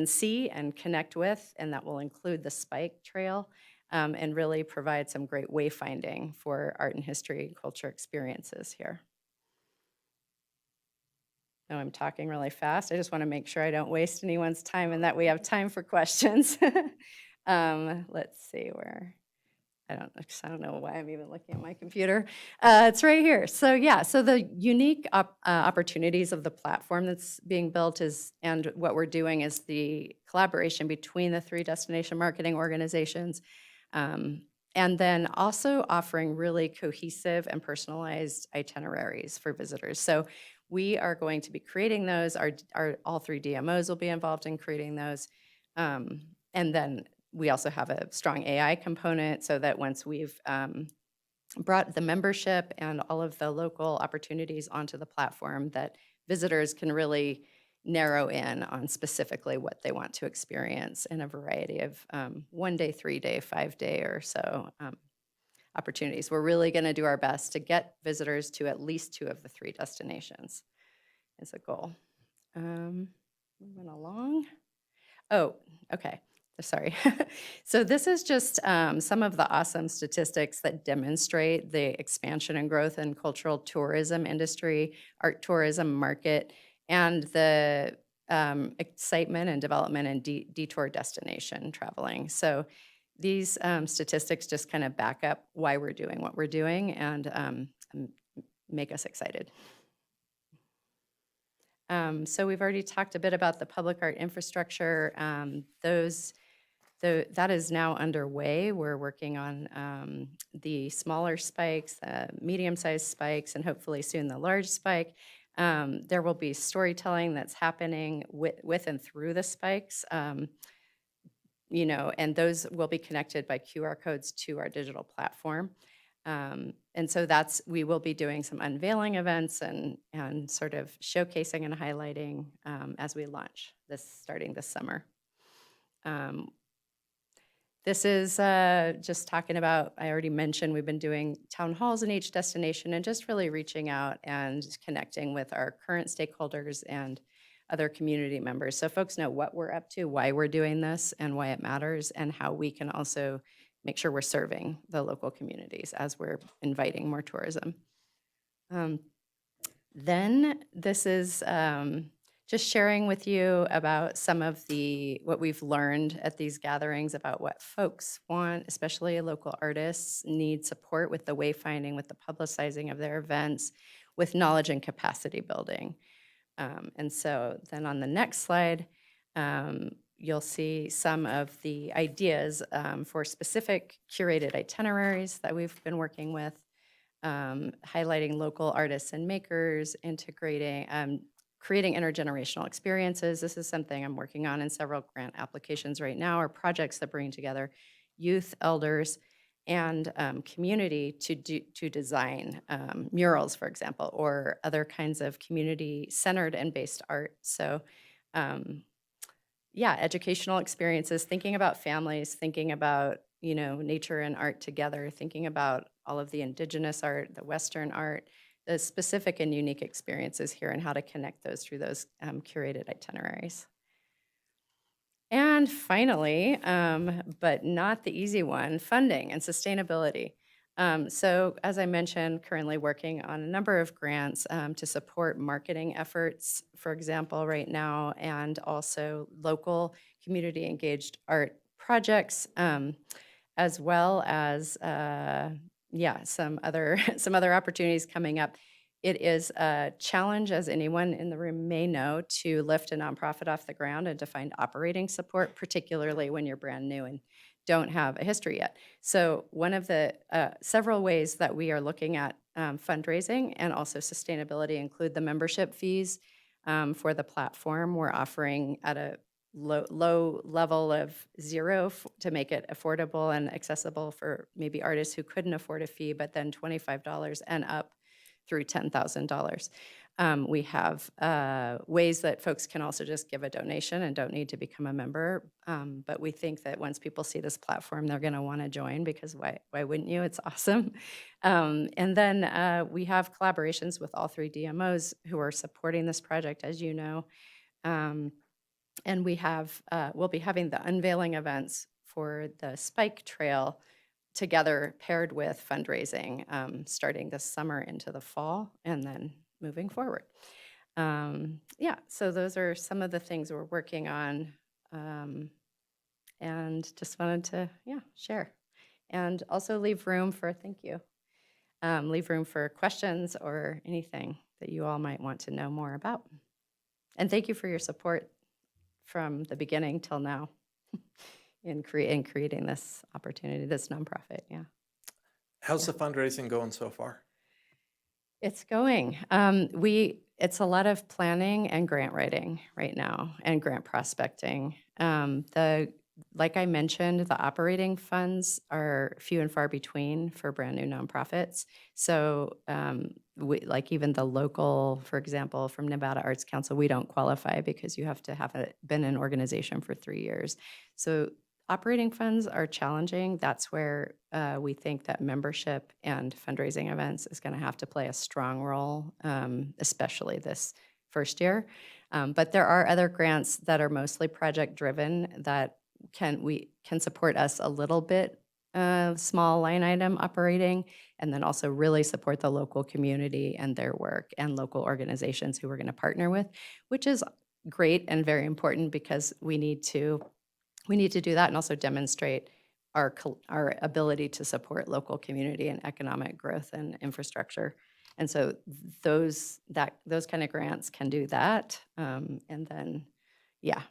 Speaker 9: see and connect with, and that will include the Spike Trail, and really provide some great wayfinding for art and history and culture experiences here. Now I'm talking really fast. I just want to make sure I don't waste anyone's time and that we have time for questions. Let's see where. I don't know why I'm even looking at my computer. It's right here. So yeah, so the unique opportunities of the platform that's being built and what we're doing is the collaboration between the 3 destination marketing organizations, and then also offering really cohesive and personalized itineraries for visitors. So we are going to be creating those. All 3 DMOs will be involved in creating those, and then we also have a strong AI component so that once we've brought the membership and all of the local opportunities onto the platform, that visitors can really narrow in on specifically what they want to experience in a variety of 1-day, 3-day, 5-day or so opportunities. We're really going to do our best to get visitors to at least 2 of the 3 destinations is a goal. Moving along. Oh, okay. Sorry. So this is just some of the awesome statistics that demonstrate the expansion and growth in cultural tourism industry, art tourism market, and the excitement and development in detour destination traveling. So these statistics just kind of back up why we're doing what we're doing and make us excited. So we've already talked a bit about the public art infrastructure. That is now underway. We're working on the smaller spikes, medium-sized spikes, and hopefully soon the large spike. There will be storytelling that's happening with and through the spikes, and those will be connected by QR codes to our digital platform. And so we will be doing some unveiling events and sort of showcasing and highlighting as we launch starting this summer. This is just talking about, I already mentioned, we've been doing town halls in each destination and just really reaching out and connecting with our current stakeholders and other community members. So folks know what we're up to, why we're doing this, and why it matters, and how we can also make sure we're serving the local communities as we're inviting more tourism. Then this is just sharing with you about some of what we've learned at these gatherings about what folks want, especially local artists need support with the wayfinding, with the publicizing of their events, with knowledge and capacity building. And so then on the next slide, you'll see some of the ideas for specific curated itineraries that we've been working with, highlighting local artists and makers, creating intergenerational experiences. This is something I'm working on in several grant applications right now, or projects that bring together youth, elders, and community to design murals, for example, or other kinds of community-centered and based art. So educational experiences, thinking about families, thinking about, nature and art together, thinking about all of the indigenous art, the Western art, the specific and unique experiences here, and how to connect those through those curated itineraries. And finally, but not the easy one, funding and sustainability. So as I mentioned, currently working on a number of grants to support marketing efforts, for example, right now, and also local community engaged art projects, as well as some other opportunities coming up. It is a challenge, as anyone in the room may know, to lift a nonprofit off the ground and to find operating support, particularly when you're brand new and don't have a history yet. So one of the several ways that we are looking at fundraising and also sustainability include the membership fees for the platform. We're offering at a low level of 0 to make it affordable and accessible for maybe artists who couldn't afford a fee, but then $25 and up through $10,000. We have ways that folks can also just give a donation and don't need to become a member. But we think that once people see this platform, they're going to want to join, because why wouldn't you? It's awesome. And then we have collaborations with all 3 DMOs who are supporting this project, as you know. And we'll be having the unveiling events for the Spike Trail together, paired with fundraising, starting this summer into the fall, and then moving forward. So those are some of the things we're working on, and just wanted to, share. And also leave room for thank you. Leave room for questions or anything that you all might want to know more about. And thank you for your support from the beginning till now in creating this opportunity, this nonprofit.
Speaker 1: How's the fundraising going so far?
Speaker 9: It's going. It's a lot of planning and grant writing right now, and grant prospecting. Like I mentioned, the operating funds are few and far between for brand new nonprofits. So like even the local, for example, from Nevada Arts Council, we don't qualify because you have to have been an organization for 3 years. So operating funds are challenging. That's where we think that membership and fundraising events is going to have to play a strong role, especially this first year. But there are other grants that are mostly project-driven that can support us a little bit, small line item operating, and then also really support the local community and their work and local organizations who we're going to partner with, which is great and very important because we need to do that and also demonstrate our ability to support local community and economic growth and infrastructure. And so those kind of grants can do that. And then, yeah,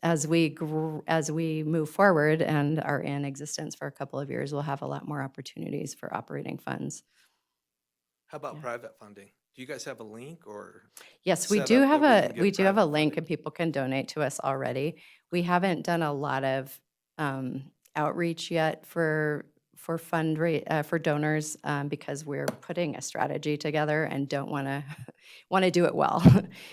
Speaker 9: as we move forward and are in existence for a couple of years, we'll have a lot more opportunities for operating funds.
Speaker 1: How about
Speaker 9: Yeah.
Speaker 1: private funding? Do you guys have a link or?
Speaker 9: Yes, we
Speaker 1: set
Speaker 9: do
Speaker 1: up
Speaker 9: have
Speaker 1: that we can
Speaker 9: we
Speaker 1: get
Speaker 9: do have a
Speaker 1: private
Speaker 9: link
Speaker 1: funding?
Speaker 9: and people can donate to us already. We haven't done a lot of outreach yet for donors because we're putting a strategy together and don't want to do it well,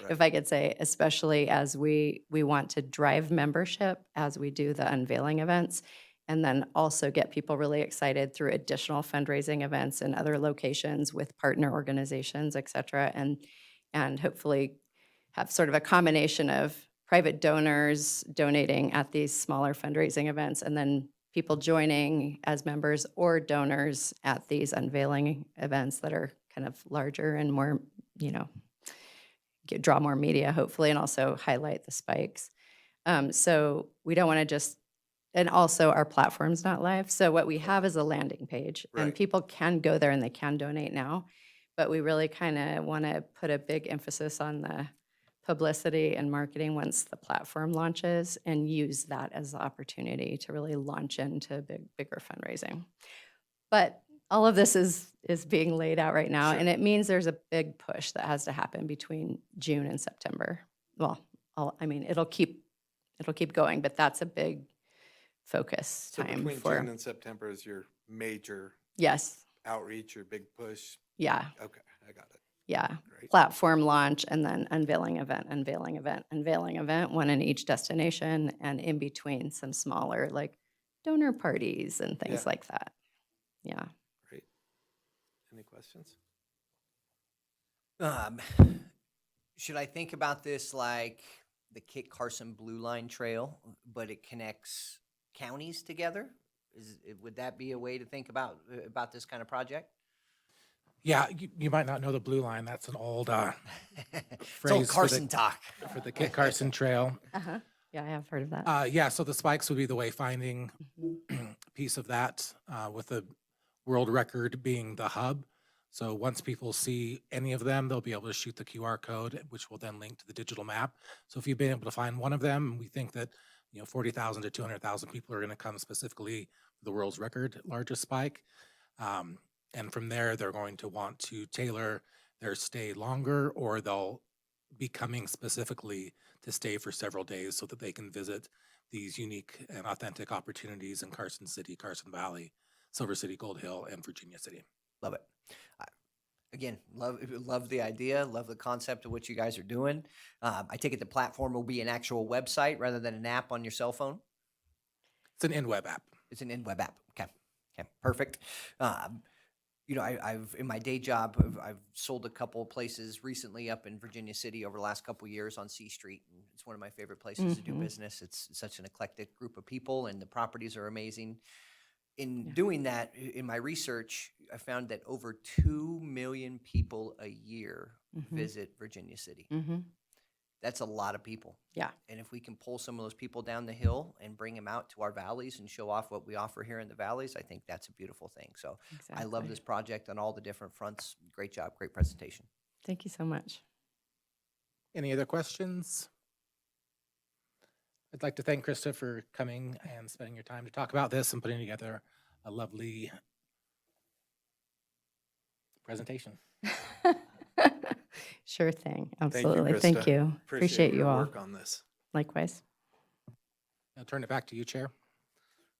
Speaker 9: if I could say, especially as we want to drive membership as we do the unveiling events, and then also get people really excited through additional fundraising events in other locations with partner organizations, et cetera, and hopefully have sort of a combination of private donors donating at these smaller fundraising events, and then people joining as members or donors at these unveiling events that are kind of larger and more, draw more media, hopefully, and also highlight the spikes. So we don't want to just, and also our platform's not live. So what we have is a landing page, and
Speaker 1: Right.
Speaker 9: people can go there and they can donate now. But we really kind of want to put a big emphasis on the publicity and marketing once the platform launches, and use that as the opportunity to really launch into bigger fundraising. But all of this is being laid out right now,
Speaker 1: Sure.
Speaker 9: and it means there's a big push that has to happen between June and September. Well, it'll keep going, but that's a big focus
Speaker 1: So
Speaker 9: time
Speaker 1: between
Speaker 9: for.
Speaker 1: June and September is your major
Speaker 9: Yes,
Speaker 1: outreach, your big push?
Speaker 9: yeah,
Speaker 1: Okay, I got it.
Speaker 9: yeah.
Speaker 1: Great.
Speaker 9: Platform launch and then unveiling event, one in each destination, and in between some smaller like donor parties and things
Speaker 1: Yeah.
Speaker 9: like that. Yeah.
Speaker 1: Great. Any questions?
Speaker 3: Should I think about this like the Carson Blue Line Trail, but it connects counties together? Would that be a way to think about this kind of project?
Speaker 8: Yeah, you might not know the Blue Line. That's an old
Speaker 3: It's old
Speaker 8: phrase
Speaker 3: Carson talk.
Speaker 8: for the Kit Carson Trail.
Speaker 9: Uh-huh. Yeah, I have heard of that.
Speaker 8: Yeah, so the spikes would be the wayfinding piece of that, with the world record being the hub. So once people see any of them, they'll be able to shoot the QR code, which will then link to the digital map. So if you've been able to find one of them, we think that 40,000 to 200,000 people are going to come specifically for the world's record largest spike. And from there, they're going to want to tailor their stay longer, or they'll be coming specifically to stay for several days so that they can visit these unique and authentic opportunities in Carson City, Carson Valley, Silver City, Gold Hill, and Virginia City.
Speaker 3: Love it. Again, love the idea, love the concept of what you guys are doing. I take it the platform will be an actual website rather than an app on your cell phone?
Speaker 8: It's an in-web app.
Speaker 3: It's an in-web app. Okay, perfect. I've in my day job, I've sold a couple places recently up in Virginia City over the last couple years on C Street, and it's one of my favorite places to do business. It's such an eclectic group of people, and the properties are amazing. In doing that, in my research, I found that over 2 million people a year visit Virginia City.
Speaker 9: Mm-hmm.
Speaker 3: That's a lot of people.
Speaker 9: Yeah.
Speaker 3: And if we can pull some of those people down the hill and bring them out to our valleys and show off what we offer here in the valleys, I think that's a beautiful thing. So I love
Speaker 9: Exactly.
Speaker 3: this project on all the different fronts. Great job, great presentation.
Speaker 9: Thank you so much.
Speaker 8: Any other questions? I'd like to thank Krista for coming and spending your time to talk about this and putting together a lovely presentation.
Speaker 9: Sure thing.
Speaker 1: Thank you,
Speaker 9: Absolutely. Thank
Speaker 1: Krista.
Speaker 9: you. Appreciate you
Speaker 1: your
Speaker 9: all.
Speaker 1: work on this.
Speaker 9: Likewise.
Speaker 8: I'll turn it back to you, Chair.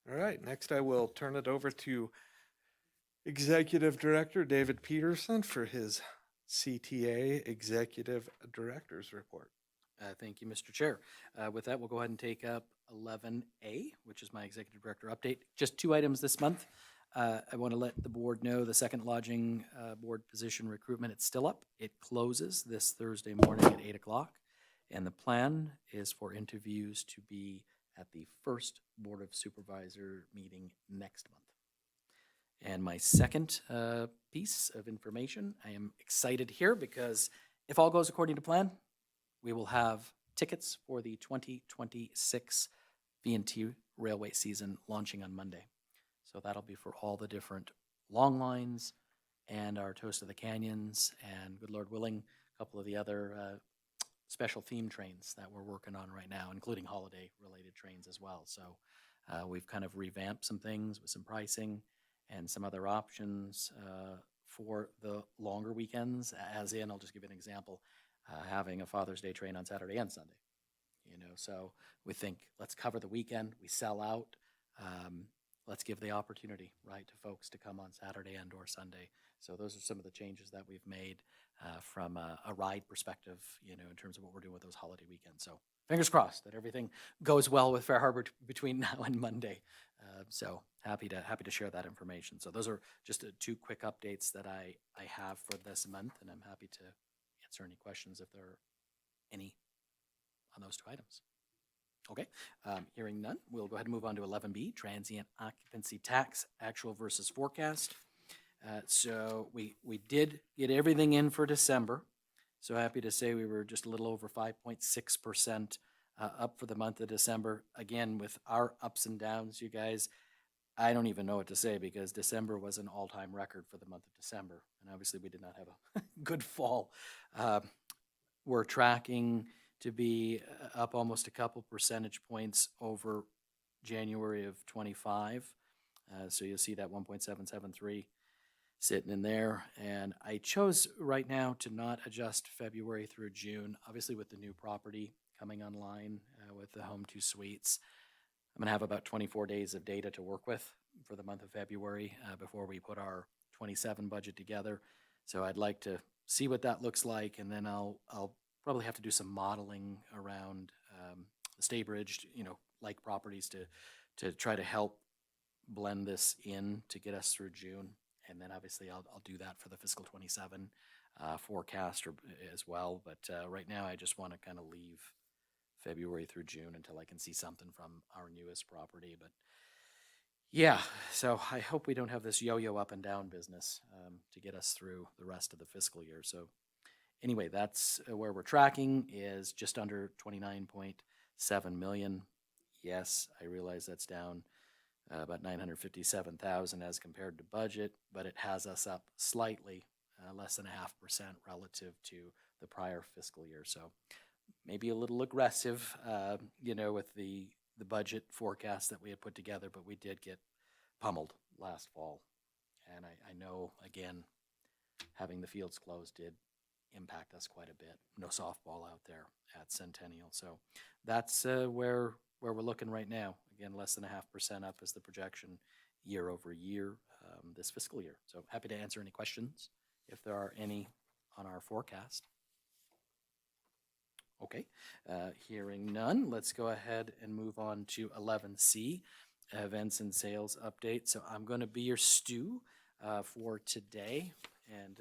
Speaker 1: All right, next I will turn it over to Executive Director David Peterson for his CTA Executive Director's Report.
Speaker 5: Thank you, Mr. Chair. With that, we'll go ahead and take up 11A, which is my Executive Director update. Just 2 items this month. I want to let the board know the second lodging board position recruitment, it's still up. It closes this Thursday morning at 8 o'clock. And the plan is for interviews to be at the first Board of Supervisor meeting next month. And my second piece of information, I am excited here because if all goes according to plan, we will have tickets for the 2026 V&T railway season launching on Monday. So that'll be for all the different long lines and our Toast of the Canyons and, good Lord willing, a couple of the other special theme trains that we're working on right now, including holiday-related trains as well. So we've kind of revamped some things with some pricing and some other options for the longer weekends, as in, I'll just give you an example, having a Father's Day train on Saturday and Sunday. So we think, let's cover the weekend, we sell out, let's give the opportunity, right, to folks to come on Saturday and or Sunday. So those are some of the changes that we've made from a ride perspective, in terms of what we're doing with those holiday weekends. So fingers crossed that everything goes well with Fair Harbor between now and Monday. So happy to share that information. So those are just 2 quick updates that I have for this month, and I'm happy to answer any questions if there are any on those 2 items. Okay, hearing none, we'll go ahead and move on to 11B, transient occupancy tax, actual versus forecast. So we did get everything in for December. So happy to say we were just a little over 5.6% up for the month of December. Again, with our ups and downs, you guys, I don't even know what to say because December was an all-time record for the month of December. And obviously we did not have a good fall. We're tracking to be up almost a couple percentage points over January of 25. So you'll see that 1.773 sitting in there. And I chose right now to not adjust February through June. Obviously with the new property coming online with the Home 2 Suites, I'm going to have about 24 days of data to work with for the month of February before we put our 27 budget together. So I'd like to see what that looks like, and then I'll probably have to do some modeling around the Staybridge, like properties to try to help blend this in to get us through June. And then obviously I'll do that for the fiscal 27 forecast as well. But right now I just want to kind of leave February through June until I can see something from our newest property. But yeah, so I hope we don't have this yo-yo up and down business to get us through the rest of the fiscal year. So anyway, that's where we're tracking, is just under 29.7 million. Yes, I realize that's down about 957,000 as compared to budget, but it has us up slightly, less than 0.5% relative to the prior fiscal year. So maybe a little aggressive, with the budget forecast that we had put together, but we did get pummeled last fall. And I know, again, having the fields closed did impact us quite a bit. No softball out there at Centennial. So that's where we're looking right now. Again, less than 0.5% up is the projection year over year this fiscal year. So happy to answer any questions if there are any on our forecast. Okay, hearing none, let's go ahead and move on to 11C, events and sales update. So I'm going to be your stew for today, and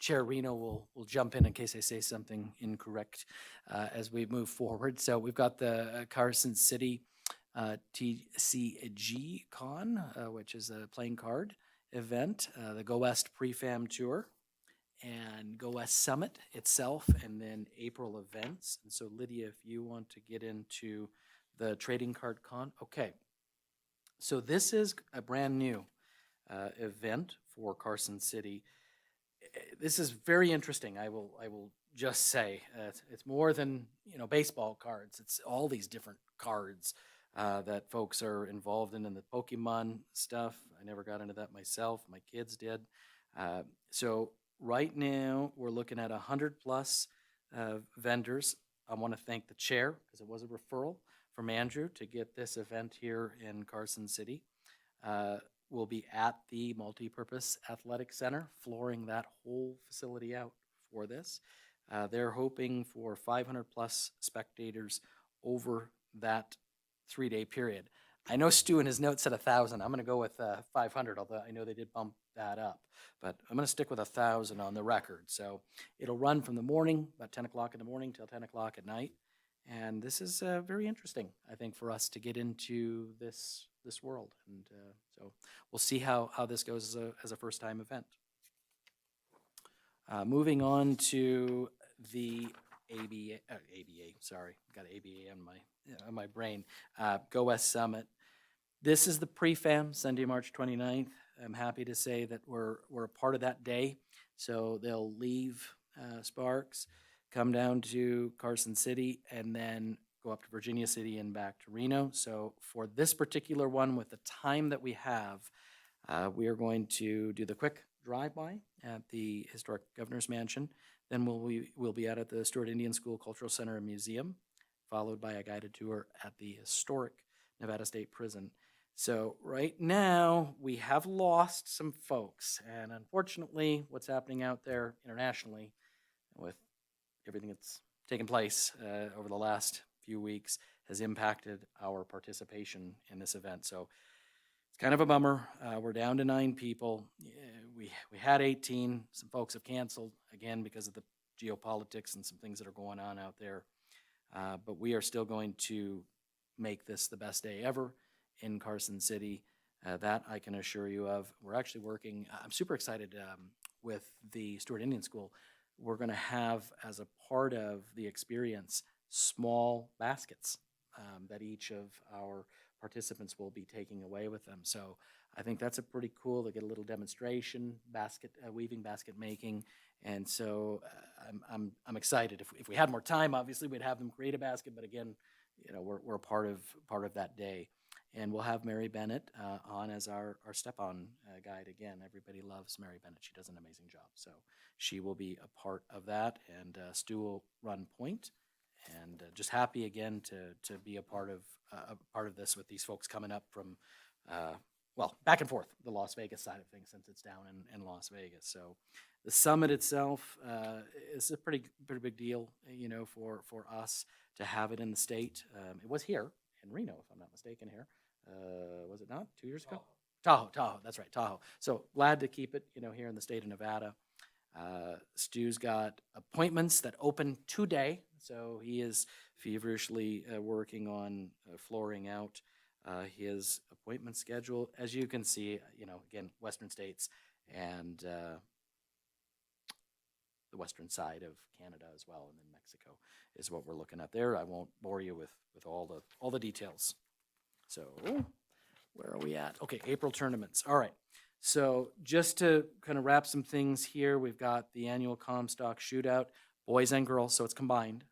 Speaker 5: Chair Reno will jump in case I say something incorrect as we move forward. So we've got the Carson City TCG Con, which is a playing card event, the Go West Prefam Tour, and Go West Summit itself, and then April events. And so Lydia, if you want to get into the trading card con. Okay, so this is a brand new event for Carson City. This is very interesting. I will just say it's more than baseball cards. It's all these different cards that folks are involved in the Pokemon stuff. I never got into that myself. My kids did. So right now we're looking at 100 plus vendors. I want to thank the chair because it was a referral from Andrew to get this event here in Carson City. We'll be at the Multipurpose Athletic Center, flooring that whole facility out for this. They're hoping for 500+ spectators over that 3-day period. I know Stu in his notes said 1,000. I'm going to go with 500, although I know they did bump that up. But I'm going to stick with 1,000 on the record. So it'll run from the morning, about 10 o'clock in the morning, till 10 o'clock at night. And this is very interesting, I think, for us to get into this world. And so we'll see how this goes as a first-time event. Moving on to the ABA, sorry, got ABA on my brain. Go West Summit. This is the pre-fam, Sunday, March 29th. I'm happy to say that we're a part of that day. So they'll leave Sparks, come down to Carson City, and then go up to Virginia City and back to Reno. So for this particular one, with the time that we have, we are going to do the quick drive-by at the historic Governor's Mansion. Then we'll be out at the Stewart Indian School Cultural Center and Museum, followed by a guided tour at the historic Nevada State Prison. So right now, we have lost some folks. And unfortunately, what's happening out there internationally with everything that's taken place over the last few weeks has impacted our participation in this event. So it's kind of a bummer. We're down to 9 people. We had 18. Some folks have canceled, again, because of the geopolitics and some things that are going on out there. But we are still going to make this the best day ever in Carson City. That I can assure you of. We're actually working, I'm super excited with the Stewart Indian School. We're going to have, as a part of the experience, small baskets that each of our participants will be taking away with them. So I think that's a pretty cool. They get a little demonstration, basket weaving, basket making, and so I'm excited. If we had more time, obviously we'd have them create a basket. But again, you know, we're a part of that day, and we'll have Mary Bennett on as our step-on guide again. Everybody loves Mary Bennett. She does an amazing job. So she will be a part of that, and Stu will run point. And just happy again to be a part of this with these folks coming up from, back and forth, the Las Vegas side of things, since it's down in Las Vegas. So the summit itself is a pretty big deal, you know, for us to have it in the state. It was here in Reno, if I'm not mistaken here. Was it not 2 years ago? Tahoe, that's right, Tahoe. So glad to keep it, you know, here in the state of Nevada. Stu's got appointments that open today, so he is feverishly working on flooring out his appointment schedule. As you can see, you know, again, Western states and the western side of Canada as well, and then Mexico is what we're looking at there. I won't bore you with all the details. So where are we at? Okay, April tournaments. All right. So just to kind of wrap some things here, we've got the annual Comstock Shootout, boys and girls, so it's combined,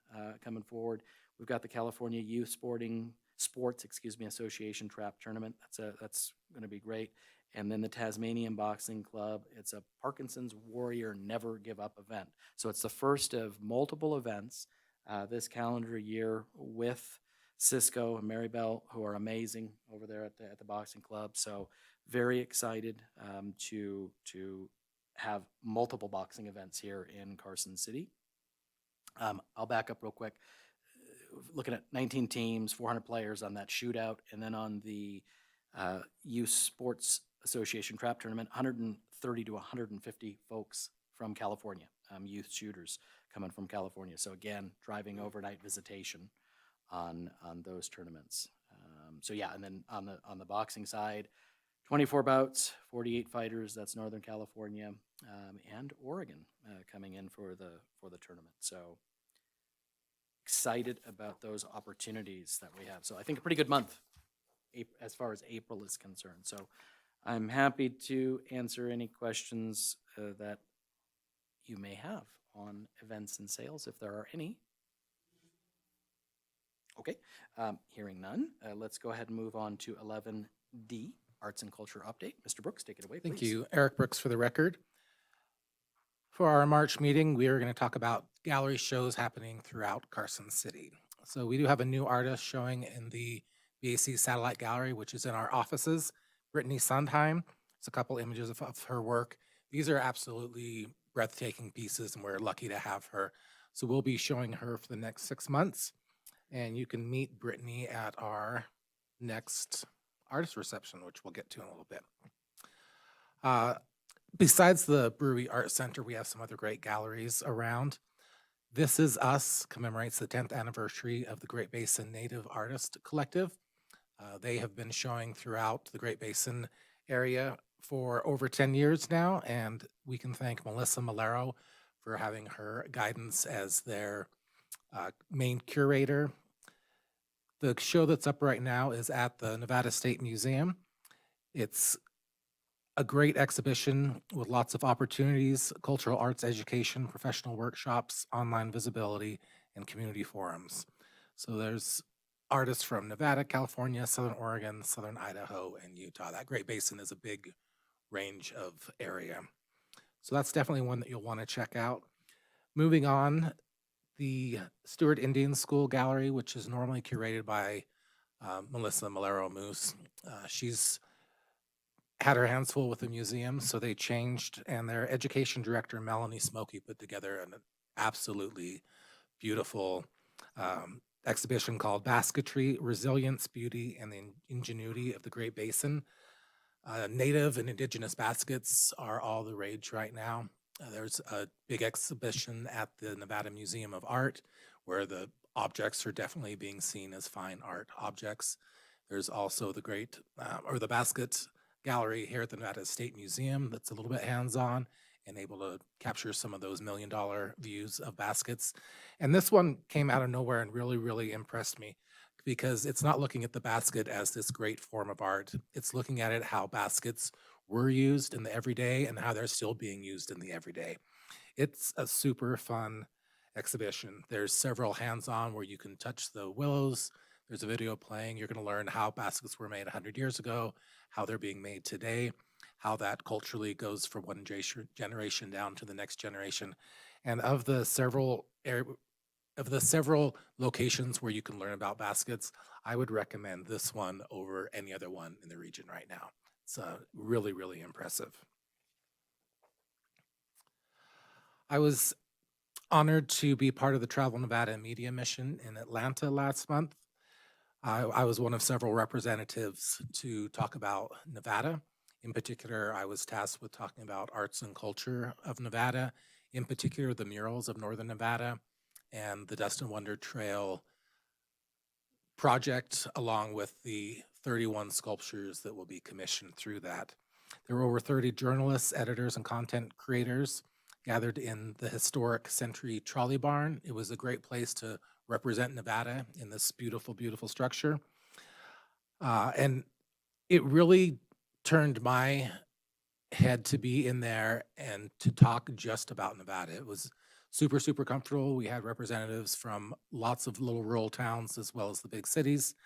Speaker 5: coming forward. We've got the California Youth Sports Association Trap Tournament. That's going to be great. And then the Tasmanian Boxing Club. It's a Parkinson's Warrior Never Give Up event. So it's the first of multiple events this calendar year with Cisco and Maribel, who are amazing over there at the boxing club. So very excited to have multiple boxing events here in Carson City. I'll back up real quick. Looking at 19 teams, 400 players on that shootout, and then on the Youth Sports Association Trap Tournament, 130 to 150 folks from California, youth shooters coming from California. So again, driving overnight visitation on those tournaments. So yeah, and then on the boxing side, 24 bouts, 48 fighters. That's Northern California and Oregon coming in for the tournament. So excited about those opportunities that we have. So I think a pretty good month as far as April is concerned. So I'm happy to answer any questions that you may have on events and sales, if there are any. Okay, hearing none, let's go ahead and move on to 11D, Arts and Culture Update. Mr. Brooks, take it away, please.
Speaker 8: Thank you. Eric Brooks for the record. For our March meeting, we are going to talk about gallery shows happening throughout Carson City. So we do have a new artist showing in the BAC Satellite Gallery, which is in our offices, Brittany Sondheim. It's a couple images of her work. These are absolutely breathtaking pieces, and we're lucky to have her. So we'll be showing her for the next 6 months. And you can meet Brittany at our next artist reception, which we'll get to in a little bit. Besides the Brewery Art Center, we have some other great galleries around. This Is Us commemorates the 10th anniversary of the Great Basin Native Artist Collective. They have been showing throughout the Great Basin area for over 10 years now, and we can thank Melissa Malero for having her guidance as their main curator. The show that's up right now is at the Nevada State Museum. It's a great exhibition with lots of opportunities, cultural arts education, professional workshops, online visibility, and community forums. So there's artists from Nevada, California, Southern Oregon, Southern Idaho, and Utah. That Great Basin is a big range of area. So that's definitely one that you'll want to check out. Moving on, the Stewart Indian School Gallery, which is normally curated by Melissa Malero Moose. She's had her hands full with the museum, so they changed, and their education director, Melanie Smokey, put together an absolutely beautiful exhibition called Basketry, Resilience, Beauty, and the Ingenuity of the Great Basin. Native and indigenous baskets are all the rage right now. There's a big exhibition at the Nevada Museum of Art where the objects are definitely being seen as fine art objects. There's also the the basket gallery here at the Nevada State Museum that's a little bit hands-on and able to capture some of those $1 million views of baskets. And this one came out of nowhere and really, really impressed me because it's not looking at the basket as this great form of art. It's looking at it how baskets were used in the everyday and how they're still being used in the everyday. It's a super fun exhibition. There's several hands-on where you can touch the willows. There's a video playing. You're going to learn how baskets were made 100 years ago, how they're being made today, how that culturally goes from one generation down to the next generation. And of the several locations where you can learn about baskets, I would recommend this one over any other one in the region right now. It's really, really impressive. I was honored to be part of the Travel Nevada Media Mission in Atlanta last month. I was one of several representatives to talk about Nevada. In particular, I was tasked with talking about arts and culture of Nevada, in particular the murals of Northern Nevada and the Dust and Wonder Trail project, along with the 31 sculptures that will be commissioned through that. There were over 30 journalists, editors, and content creators gathered in the historic Century Trolley Barn. It was a great place to represent Nevada in this beautiful, beautiful structure. And it really turned my head to be in there and to talk just about Nevada. It was super, super comfortable. We had representatives from lots of little rural towns as well as the big cities.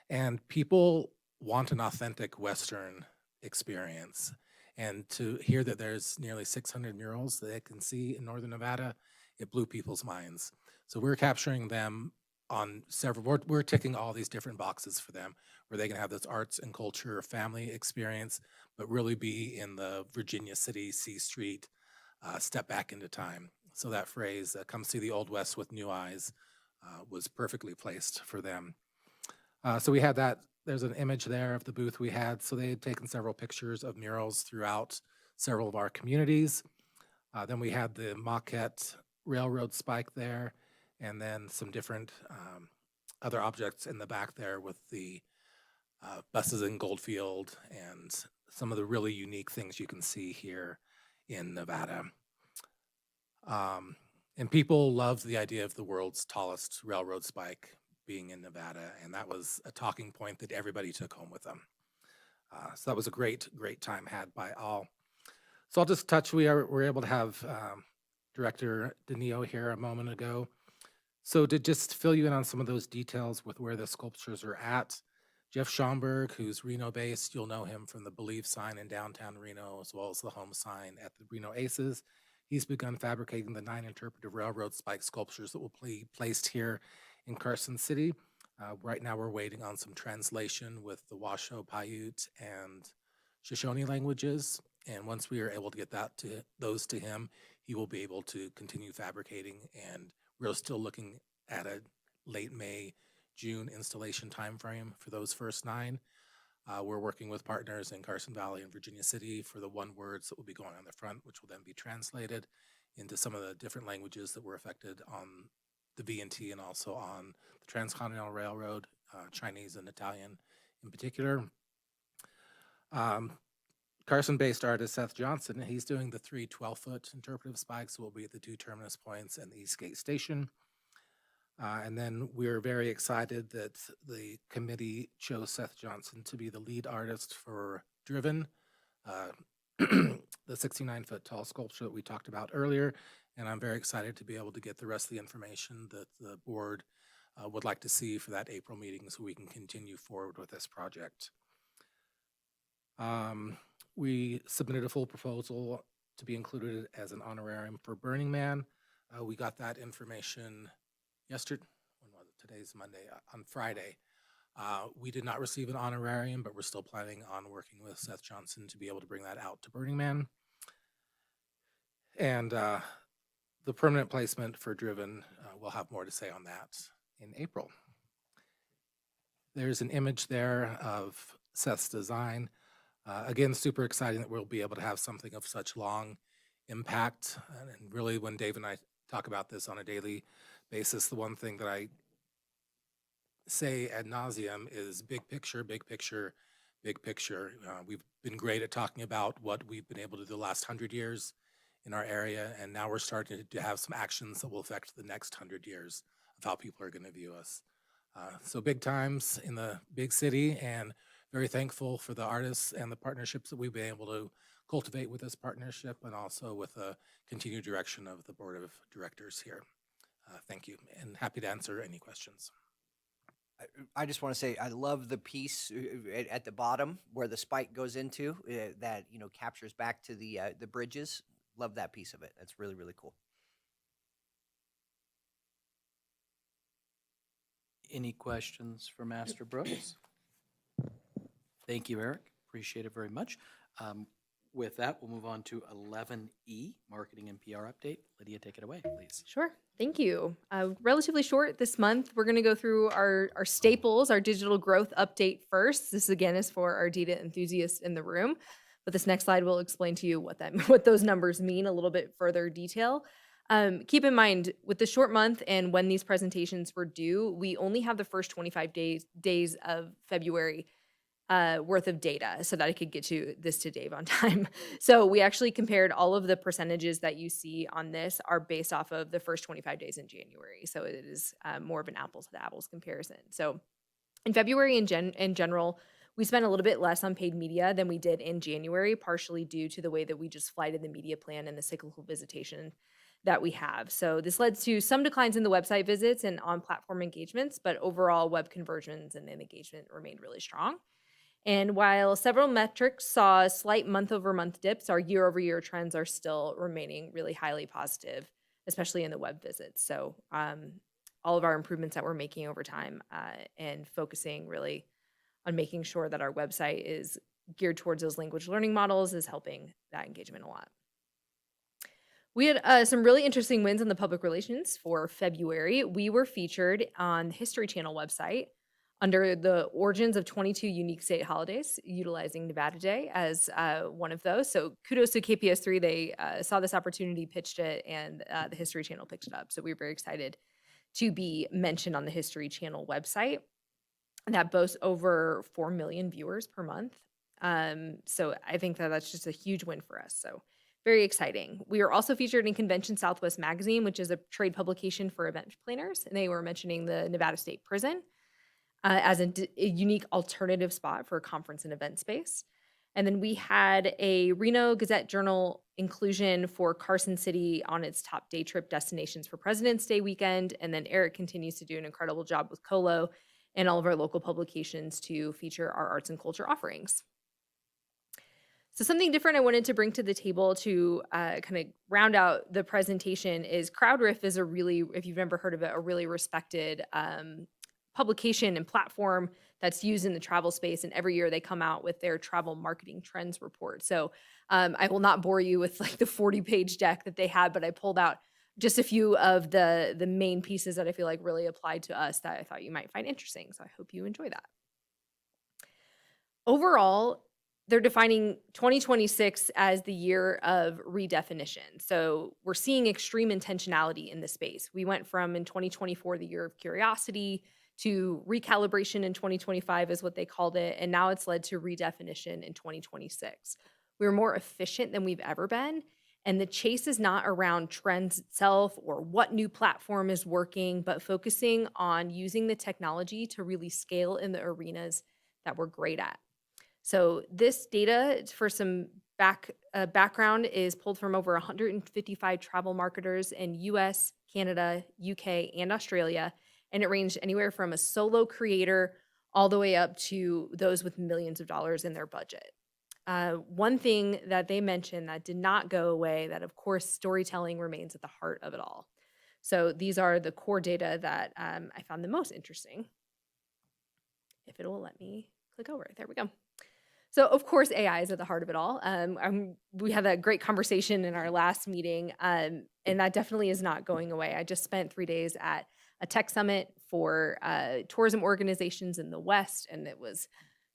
Speaker 8: And people want an authentic Western experience. And to hear that there's nearly 600 murals that they can see in Northern Nevada, it blew people's minds. So we're capturing them on several, we're ticking all these different boxes for them where they can have this arts and culture family experience, but really be in the Virginia City, C Street, step back into time. So that phrase, come see the Old West with new eyes, was perfectly placed for them. So we had that, there's an image there of the booth we had. So they had taken several pictures of murals throughout several of our communities. Then we had the Maquette Railroad spike there, and then some different other objects in the back there with the buses in Goldfield and some of the really unique things you can see here in Nevada. And people loved the idea of the world's tallest railroad spike being in Nevada, and that was a talking point that everybody took home with them. So that was a great, great time had by all. So I'll just touch, we were able to have Director Danilo here a moment ago. So to just fill you in on some of those details with where the sculptures are at, Jeff Schomburg, who's Reno-based, you'll know him from the Believe sign in downtown Reno, as well as the home sign at the Reno Aces. He's begun fabricating the 9 interpretive railroad spike sculptures that will be placed here in Carson City. Right now we're waiting on some translation with the Washoe, Paiute, and Shoshone languages. And once we are able to get those to him, he will be able to continue fabricating and we're still looking at a late May, June installation timeframe for those first 9. We're working with partners in Carson Valley and Virginia City for the one words that will be going on the front, which will then be translated into some of the different languages that were affected on the V&T and also on the Transcontinental Railroad, Chinese and Italian in particular. Carson-based artist Seth Johnson, he's doing the 3 12-foot interpretive spikes will be at the 2 terminus points and the Eastgate Station. And then we're very excited that the committee chose Seth Johnson to be the lead artist for Driven, the 69-foot tall sculpture that we talked about earlier. And I'm very excited to be able to get the rest of the information that the board would like to see for that April meeting so we can continue forward with this project. We submitted a full proposal to be included as an honorarium for Burning Man. We got that information yesterday. When was it? Today's Monday. On Friday. We did not receive an honorarium, but we're still planning on working with Seth Johnson to be able to bring that out to Burning Man. And the permanent placement for Driven, we'll have more to say on that in April. There's an image there of Seth's design. Again, super exciting that we'll be able to have something of such long impact. And really, when Dave and I talk about this on a daily basis, the one thing that I say ad nauseum is big picture, big picture, big picture. We've been great at talking about what we've been able to do the last 100 years in our area, and now we're starting to have some actions that will affect the next 100 years of how people are going to view us. So big times in the big city, and very thankful for the artists and the partnerships that we've been able to cultivate with this partnership, and also with the continued direction of the board of directors here. Thank you, and happy to answer any questions.
Speaker 3: I just want to say I love the piece at the bottom where the spike goes into that captures back to the bridges. Love that piece of it. That's really, really cool.
Speaker 5: Any questions for Master Brooks? Thank you, Eric. Appreciate it very much. With that, we'll move on to 11E, Marketing and PR Update. Lydia, take it away, please.
Speaker 10: Sure. Thank you. Relatively short this month. We're going to go through our staples, our digital growth update first. This, again, is for our data enthusiasts in the room. But this next slide will explain to you what those numbers mean a little bit further detail. Keep in mind, with the short month and when these presentations were due, we only have the first 25 days of February worth of data so that I could get to this to Dave on time. So we actually compared all of the percentages that you see on this are based off of the first 25 days in January. So it is more of an apples to apples comparison. So in February in general, we spent a little bit less on paid media than we did in January, partially due to the way that we just flighted the media plan and the cyclical visitation that we have. So this led to some declines in the website visits and on-platform engagements, but overall web conversions and engagement remained really strong. And while several metrics saw slight month-over-month dips, our year-over-year trends are still remaining really highly positive, especially in the web visits. So all of our improvements that we're making over time and focusing really on making sure that our website is geared towards those language learning models is helping that engagement a lot. We had some really interesting wins in the public relations for February. We were featured on the History Channel website under the origins of 22 unique state holidays, utilizing Nevada Day as one of those. So kudos to KPS3. They saw this opportunity, pitched it, and the History Channel picked it up. So we were very excited to be mentioned on the History Channel website. That boasts over 4 million viewers per month. So I think that that's just a huge win for us. So very exciting. We were also featured in Convention Southwest Magazine, which is a trade publication for event planners. And they were mentioning the Nevada State Prison as a unique alternative spot for a conference and event space. And then we had a Reno Gazette-Journal inclusion for Carson City on its top day trip destinations for President's Day weekend. And then Eric continues to do an incredible job with Colo and all of our local publications to feature our arts and culture offerings. So something different I wanted to bring to the table to kind of round out the presentation is CrowdRiff is a really, if you've never heard of it, a really respected publication and platform that's used in the travel space. And every year they come out with their travel marketing trends report. So I will not bore you with like the 40-page deck that they had, but I pulled out just a few of the main pieces that I feel like really applied to us that I thought you might find interesting. So I hope you enjoy that. Overall, they're defining 2026 as the year of redefinition. So we're seeing extreme intentionality in this space. We went from in 2024, the year of curiosity, to recalibration in 2025 is what they called it. And now it's led to redefinition in 2026. We're more efficient than we've ever been. And the chase is not around trends itself or what new platform is working, but focusing on using the technology to really scale in the arenas that we're great at. So this data, for some background, is pulled from over 155 travel marketers in US, Canada, UK, and Australia. And it ranged anywhere from a solo creator all the way up to those with millions of dollars in their budget. One thing that they mentioned that did not go away, that of course storytelling remains at the heart of it all. So these are the core data that I found the most interesting. If it will let me click over it, there we go. So of course AI is at the heart of it all. We had that great conversation in our last meeting, and that definitely is not going away. I just spent 3 days at a tech summit for tourism organizations in the West, and it was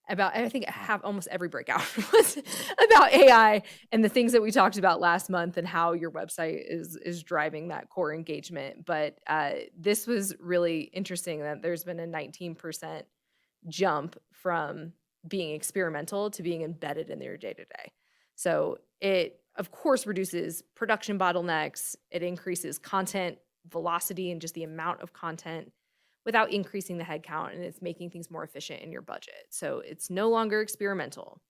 Speaker 10: about, I think almost every breakout was about AI and the things that we talked about last month and how your website is driving that core engagement. But this was really interesting that there's been a 19% jump from being experimental to being embedded in their day-to-day. So it, of course, reduces production bottlenecks. It increases content velocity and just the amount of content without increasing the headcount, and it's making things more efficient in your budget. So it's no longer experimental.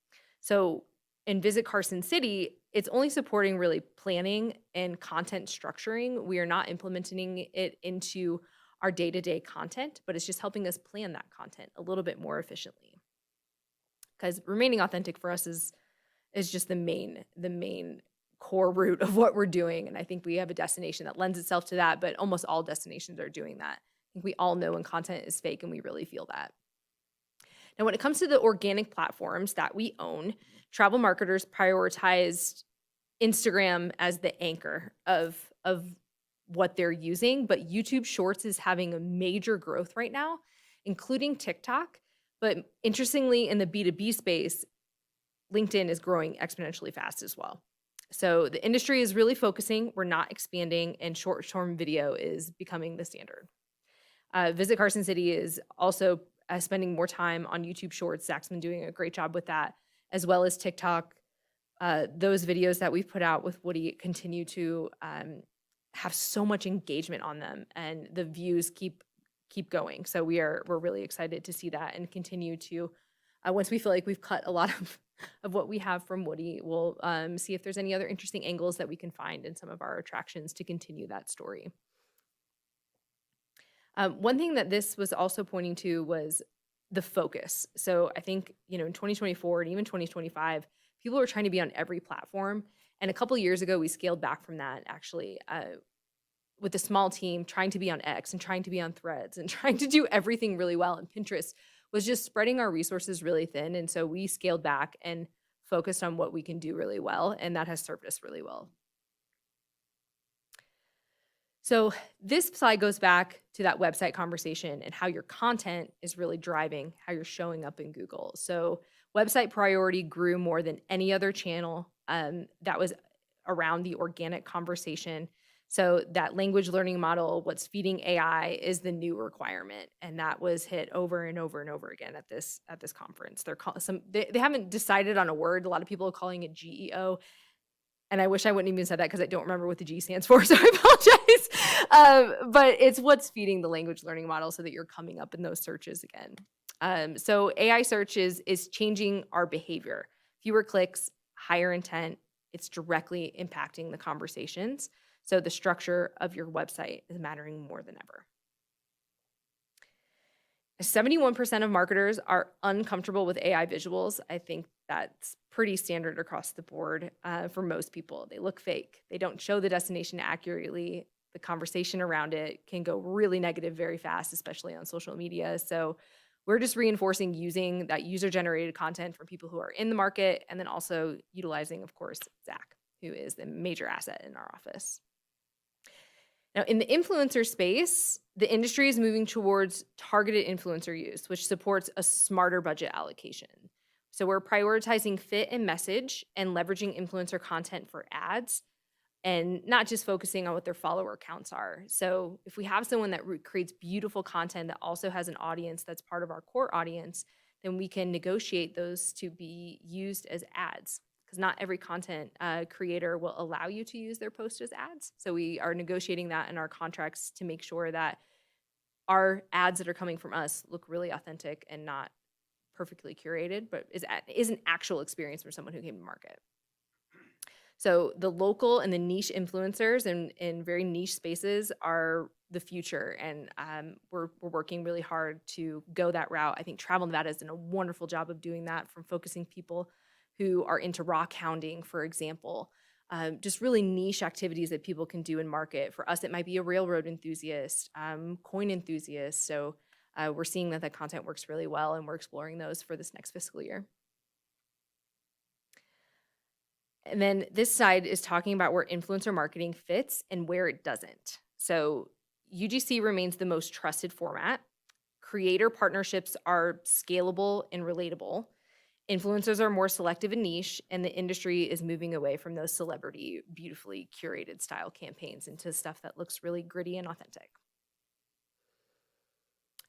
Speaker 10: So in Visit Carson City, it's only supporting really planning and content structuring. We are not implementing it into our day-to-day content, but it's just helping us plan that content a little bit more efficiently. Because remaining authentic for us is just the main core root of what we're doing. And I think we have a destination that lends itself to that, but almost all destinations are doing that. I think we all know when content is fake, and we really feel that. Now, when it comes to the organic platforms that we own, travel marketers prioritized Instagram as the anchor of what they're using, but YouTube Shorts is having a major growth right now, including TikTok. But interestingly, in the B2B space, LinkedIn is growing exponentially fast as well. So the industry is really focusing, we're not expanding, and short-form video is becoming the standard. Visit Carson City is also spending more time on YouTube Shorts. Zach's been doing a great job with that, as well as TikTok. Those videos that we've put out with Woody continue to have so much engagement on them, and the views keep going. So we're really excited to see that and continue to, once we feel like we've cut a lot of what we have from Woody, we'll see if there's any other interesting angles that we can find in some of our attractions to continue that story. One thing that this was also pointing to was the focus. So I think, in 2024 and even 2025, people were trying to be on every platform. And a couple of years ago, we scaled back from that, actually, with a small team, trying to be on X and trying to be on Threads and trying to do everything really well. And Pinterest was just spreading our resources really thin. And so we scaled back and focused on what we can do really well. And that has served us really well. So this slide goes back to that website conversation and how your content is really driving how you're showing up in Google. So website priority grew more than any other channel that was around the organic conversation. So that language learning model, what's feeding AI, is the new requirement, and that was hit over and over and over again at this conference. They haven't decided on a word. A lot of people are calling it GEO, and I wish I wouldn't even said that because I don't remember what the G stands for, so I apologize. But it's what's feeding the language learning model so that you're coming up in those searches again. So AI search is changing our behavior. Fewer clicks, higher intent. It's directly impacting the conversations. So the structure of your website is mattering more than ever. 71% of marketers are uncomfortable with AI visuals. I think that's pretty standard across the board for most people. They look fake. They don't show the destination accurately. The conversation around it can go really negative very fast, especially on social media. So we're just reinforcing using that user-generated content from people who are in the market, and then also utilizing, of course, Zach, who is the major asset in our office. Now, in the influencer space, the industry is moving towards targeted influencer use, which supports a smarter budget allocation. So we're prioritizing fit and message and leveraging influencer content for ads and not just focusing on what their follower counts are. So if we have someone that creates beautiful content that also has an audience that's part of our core audience, then we can negotiate those to be used as ads, because not every content creator will allow you to use their post as ads. So we are negotiating that in our contracts to make sure that our ads that are coming from us look really authentic and not perfectly curated, but is an actual experience for someone who came to market. So the local and the niche influencers in very niche spaces are the future, and we're working really hard to go that route. I think Travel Nevada has done a wonderful job of doing that, from focusing people who are into rock hounding, for example, just really niche activities that people can do in market. For us, it might be a railroad enthusiast, coin enthusiast. So we're seeing that content works really well, and we're exploring those for this next fiscal year. And then this side is talking about where influencer marketing fits and where it doesn't. So UGC remains the most trusted format. Creator partnerships are scalable and relatable. Influencers are more selective and niche, and the industry is moving away from those celebrity, beautifully curated style campaigns into stuff that looks really gritty and authentic.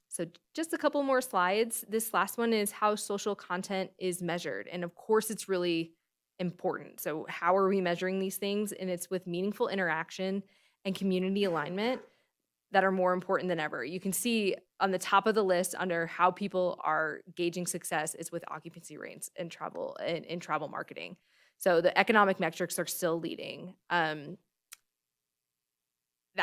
Speaker 10: So just a couple more slides. This last one is how social content is measured. And of course, it's really important. So how are we measuring these things? And it's with meaningful interaction and community alignment that are more important than ever. You can see on the top of the list under how people are gauging success is with occupancy rates in travel marketing. So the economic metrics are still leading. I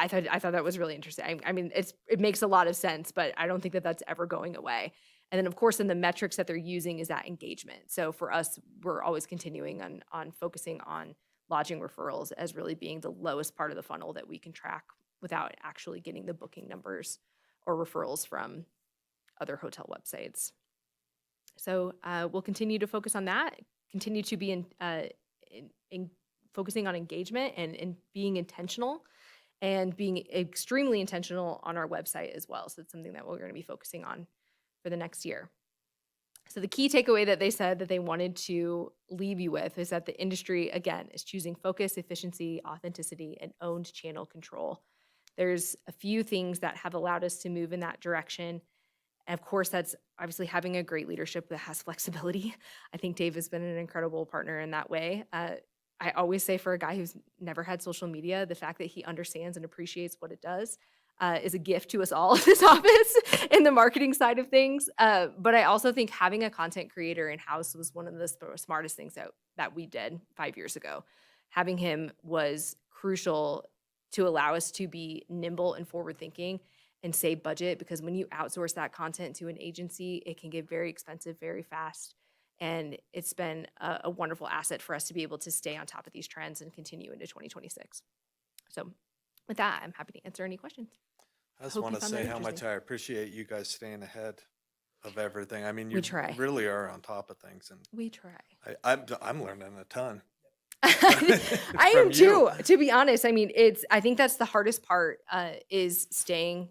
Speaker 10: thought that was really interesting. I mean, it makes a lot of sense, but I don't think that that's ever going away. And then, of course, in the metrics that they're using is that engagement. So for us, we're always continuing on focusing on lodging referrals as really being the lowest part of the funnel that we can track without actually getting the booking numbers or referrals from other hotel websites. So we'll continue to focus on that, continue to be in focusing on engagement and being intentional, and being extremely intentional on our website as well. So it's something that we're going to be focusing on for the next year. So the key takeaway that they said that they wanted to leave you with is that the industry, again, is choosing focus, efficiency, authenticity, and owned channel control. There's a few things that have allowed us to move in that direction. And of course, that's obviously having a great leadership that has flexibility. I think Dave has been an incredible partner in that way. I always say, for a guy who's never had social media, the fact that he understands and appreciates what it does is a gift to us all in this office in the marketing side of things. But I also think having a content creator in-house was one of the smartest things that we did 5 years ago. Having him was crucial to allow us to be nimble and forward-thinking and save budget, because when you outsource that content to an agency, it can get very expensive very fast. And it's been a wonderful asset for us to be able to stay on top of these trends and continue into 2026. So with that, I'm happy to answer any questions.
Speaker 1: I just
Speaker 10: Hope
Speaker 1: want
Speaker 10: you
Speaker 1: to
Speaker 10: found that
Speaker 1: say how much
Speaker 10: interesting.
Speaker 1: I appreciate you guys staying ahead of everything. I mean,
Speaker 10: We
Speaker 1: you
Speaker 10: try.
Speaker 1: really are on top of things, and
Speaker 10: We try.
Speaker 1: I'm learning a ton.
Speaker 10: I
Speaker 1: From
Speaker 10: am too,
Speaker 1: you.
Speaker 10: to be honest. I mean, I think that's the hardest part is staying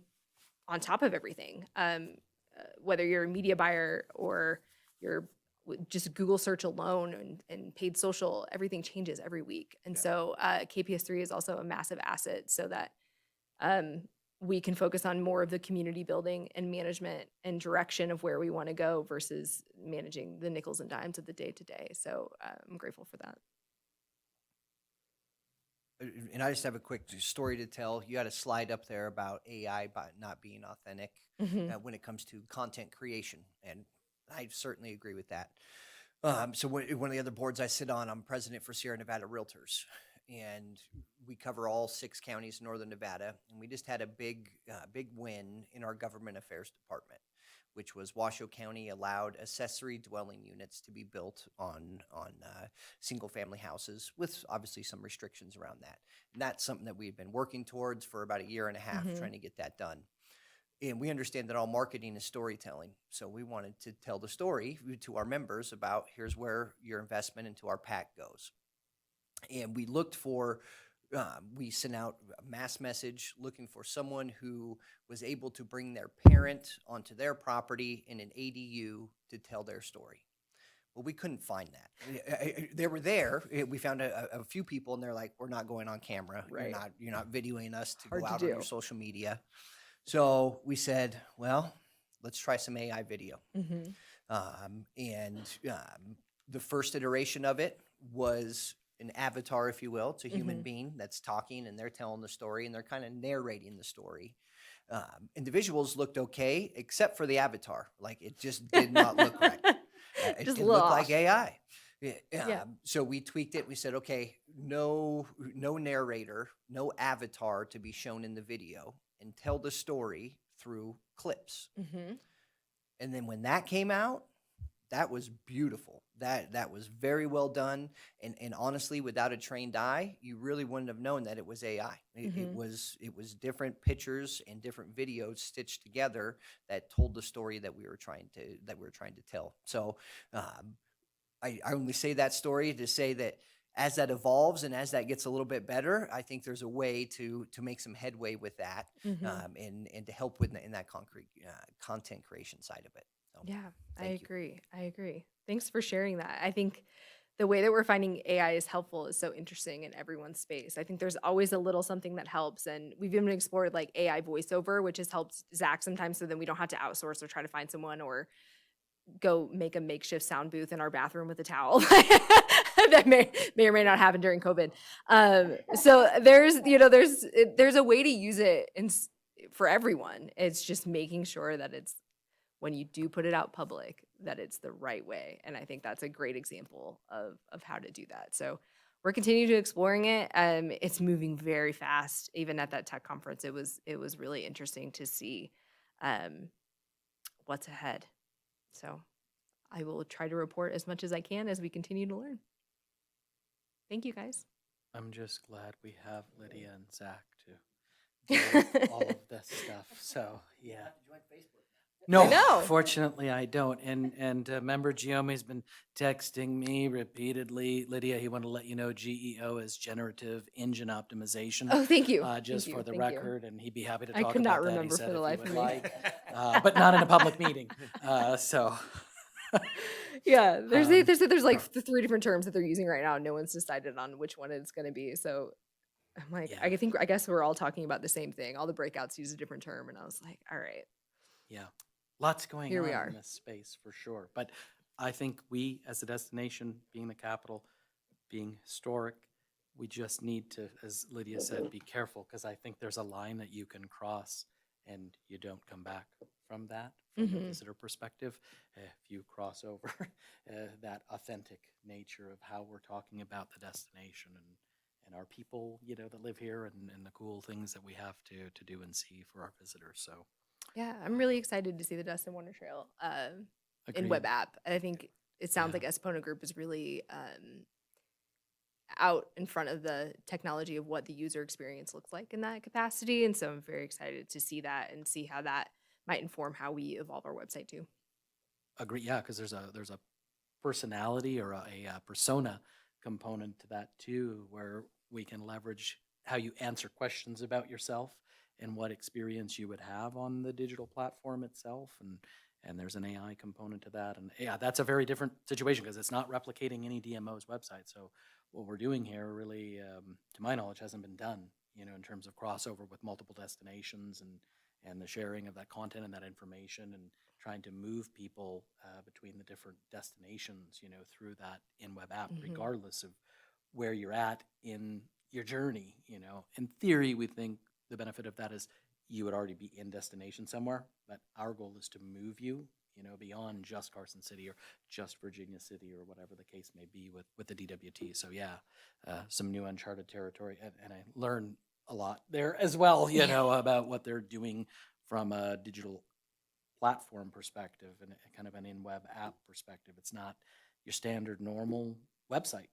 Speaker 10: on top of everything. Whether you're a media buyer or you're just Google search alone and paid social, everything changes every week. And so KPS3 is also a massive asset so that we can focus on more of the community building and management and direction of where we want to go versus managing the nickels and dimes of the day to day. So I'm grateful for that.
Speaker 3: And I just have a quick story to tell. You had a slide up there about AI not being authentic when it comes to content creation, and I certainly agree with that. So one of the other boards I sit on, I'm president for Sierra Nevada Realtors, and we cover all 6 counties in northern Nevada. And we just had a big win in our government affairs department, which was Washoe County allowed accessory dwelling units to be built on single family houses, with obviously some restrictions around that. And that's something that we've been working towards for about a year and a half, trying to get that done. And we understand that all marketing is storytelling. So we wanted to tell the story to our members about here's where your investment into our PAC goes. And we looked for we sent out a mass message looking for someone who was able to bring their parent onto their property in an ADU to tell their story. Well, we couldn't find that. They were there. We found a few people, and they're like, "We're not going on camera.
Speaker 10: Right.
Speaker 3: You're not videoing us to
Speaker 10: Hard
Speaker 3: go
Speaker 10: to
Speaker 3: out on your
Speaker 10: do.
Speaker 3: social media." So we said, "Well, let's try some AI video." The first iteration of it was an avatar, if you will. It's a human being that's talking, and they're telling the story, and they're kind of narrating the story. And the visuals looked okay, except for the avatar. Like, it just did not look right.
Speaker 10: Just
Speaker 3: It
Speaker 10: a
Speaker 3: looked
Speaker 10: little
Speaker 3: like
Speaker 10: off.
Speaker 3: AI.
Speaker 10: Yeah.
Speaker 3: So we tweaked it. We said, okay, no narrator, no avatar to be shown in the video, and tell the story through clips. And then when that came out, that was beautiful. That was very well done. And honestly, without a trained eye, you really wouldn't have known that it was AI. It was different pictures and different videos stitched together that told the story that we were trying to tell. So I only say that story to say that as that evolves and as that gets a little bit better, I think there's a way to make some headway with that, and to help with in that concrete content creation side of it. So,
Speaker 10: Yeah, I
Speaker 3: thank you.
Speaker 10: agree. I agree. Thanks for sharing that. I think the way that we're finding AI is helpful is so interesting in everyone's space. I think there's always a little something that helps. And we've even explored like AI voiceover, which has helped Zach sometimes so then we don't have to outsource or try to find someone or go make a makeshift sound booth in our bathroom with a towel. That may or may not happen during COVID. So there's a way to use it for everyone. It's just making sure that it's, when you do put it out public, that it's the right way. And I think that's a great example of how to do that. So we're continuing to exploring it. It's moving very fast. Even at that tech conference, it was really interesting to see what's ahead. So I will try to report as much as I can as we continue to learn. Thank you, guys.
Speaker 5: I'm just glad we have Lydia and Zach to deal with all of this stuff. So, yeah. No,
Speaker 10: know.
Speaker 5: fortunately I don't. And member Giomi's been texting me repeatedly. Lydia, he wanted to let you know GEO is generative engine optimization.
Speaker 10: Oh, thank you.
Speaker 5: Just
Speaker 10: Thank
Speaker 5: for
Speaker 10: you.
Speaker 5: the
Speaker 10: Thank you.
Speaker 5: record, and he'd be happy to
Speaker 10: I
Speaker 5: talk
Speaker 10: could not
Speaker 5: about that. He
Speaker 10: remember
Speaker 5: said
Speaker 10: for the
Speaker 5: if
Speaker 10: life
Speaker 5: you
Speaker 10: of
Speaker 5: would
Speaker 10: me.
Speaker 5: like, but not in a public meeting. So.
Speaker 10: Yeah, there's like
Speaker 5: Um,
Speaker 10: the 3 different terms that they're using right now. No one's decided on which one it's going to be. So I'm like,
Speaker 5: Yeah.
Speaker 10: I guess we're all talking about the same thing. All the breakouts use a different term, and I was like, all right.
Speaker 5: Yeah, lots going
Speaker 10: Here
Speaker 5: on
Speaker 10: we are.
Speaker 5: in this space for sure. But I think we, as a destination, being the capital, being historic, we just need to, as Lydia said, be careful, because I think there's a line that you can cross and you don't come back from that, from the visitor perspective. If you cross over that authentic nature of how we're talking about the destination and our people, that live here, and the cool things that we have to do and see for our visitors. So.
Speaker 10: Yeah, I'm really excited to see the Dust and Wonder Trail in
Speaker 5: Agreed.
Speaker 10: web app. I think it sounds
Speaker 5: Yeah.
Speaker 10: like Espona Group is really out in front of the technology of what the user experience looks like in that capacity. And so I'm very excited to see that and see how that might inform how we evolve our website too.
Speaker 5: Agree. Yeah, because there's a personality or a persona component to that too, where we can leverage how you answer questions about yourself and what experience you would have on the digital platform itself, and there's an AI component to that, and yeah, that's a very different situation because it's not replicating any DMO's website. So what we're doing here really, to my knowledge, hasn't been done, in terms of crossover with multiple destinations and the sharing of that content and that information, and trying to move people between the different destinations, through that in-web app, regardless of where you're at in your journey. In theory, we think the benefit of that is you would already be in destination somewhere, but our goal is to move you, beyond just Carson City or just Virginia City or whatever the case may be with the DWT. So yeah, some new uncharted territory, and I learn a lot there as well, about what they're doing from a digital platform perspective and kind of an in-web app perspective. It's not your standard normal website,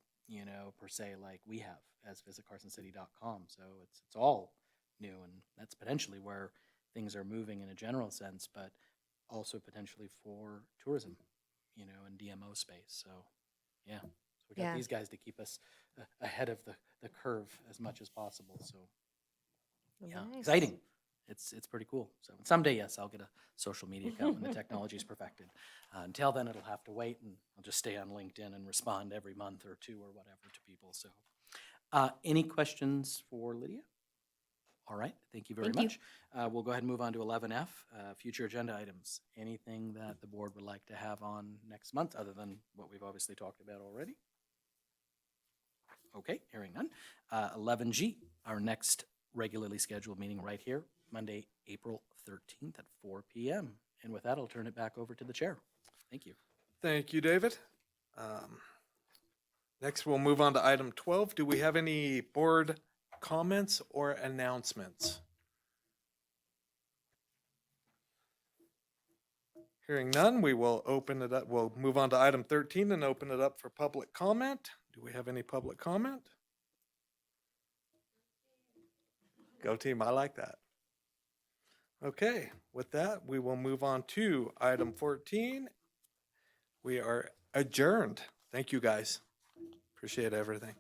Speaker 5: per se, like we have as visitcarsoncity.com. So it's all new, and that's potentially where things are moving in a general sense, but also potentially for tourism, and DMO space. So yeah, so We got
Speaker 10: Yeah.
Speaker 5: these guys to keep us ahead of the curve as much as possible, so. Yeah,
Speaker 10: Nice.
Speaker 5: exciting. It's pretty cool. So someday, yes, I'll get a social media account when the technology is perfected. Until then, it'll have to wait, and I'll just stay on LinkedIn and respond every month or two or whatever to people. So, any questions for Lydia? All right, thank you very
Speaker 2: Thank you.
Speaker 5: much. We'll go ahead and move on to 11F, future agenda items. Anything that the board would like to have on next month, other than what we've obviously talked about already? Okay, hearing none. 11G, our next regularly scheduled meeting right here, Monday, April 13th at 4 p.m. And with that, I'll turn it back over to the chair. Thank you.
Speaker 1: Thank you, David. Next, we'll move on to item 12. Do we have any board comments or announcements? Hearing none, we will open it up. We'll move on to item 13 and open it up for public comment. Do we have any public comment? Go team, I like that. Okay, with that, we will move on to item 14. We are adjourned. Thank you, guys. Appreciate everything.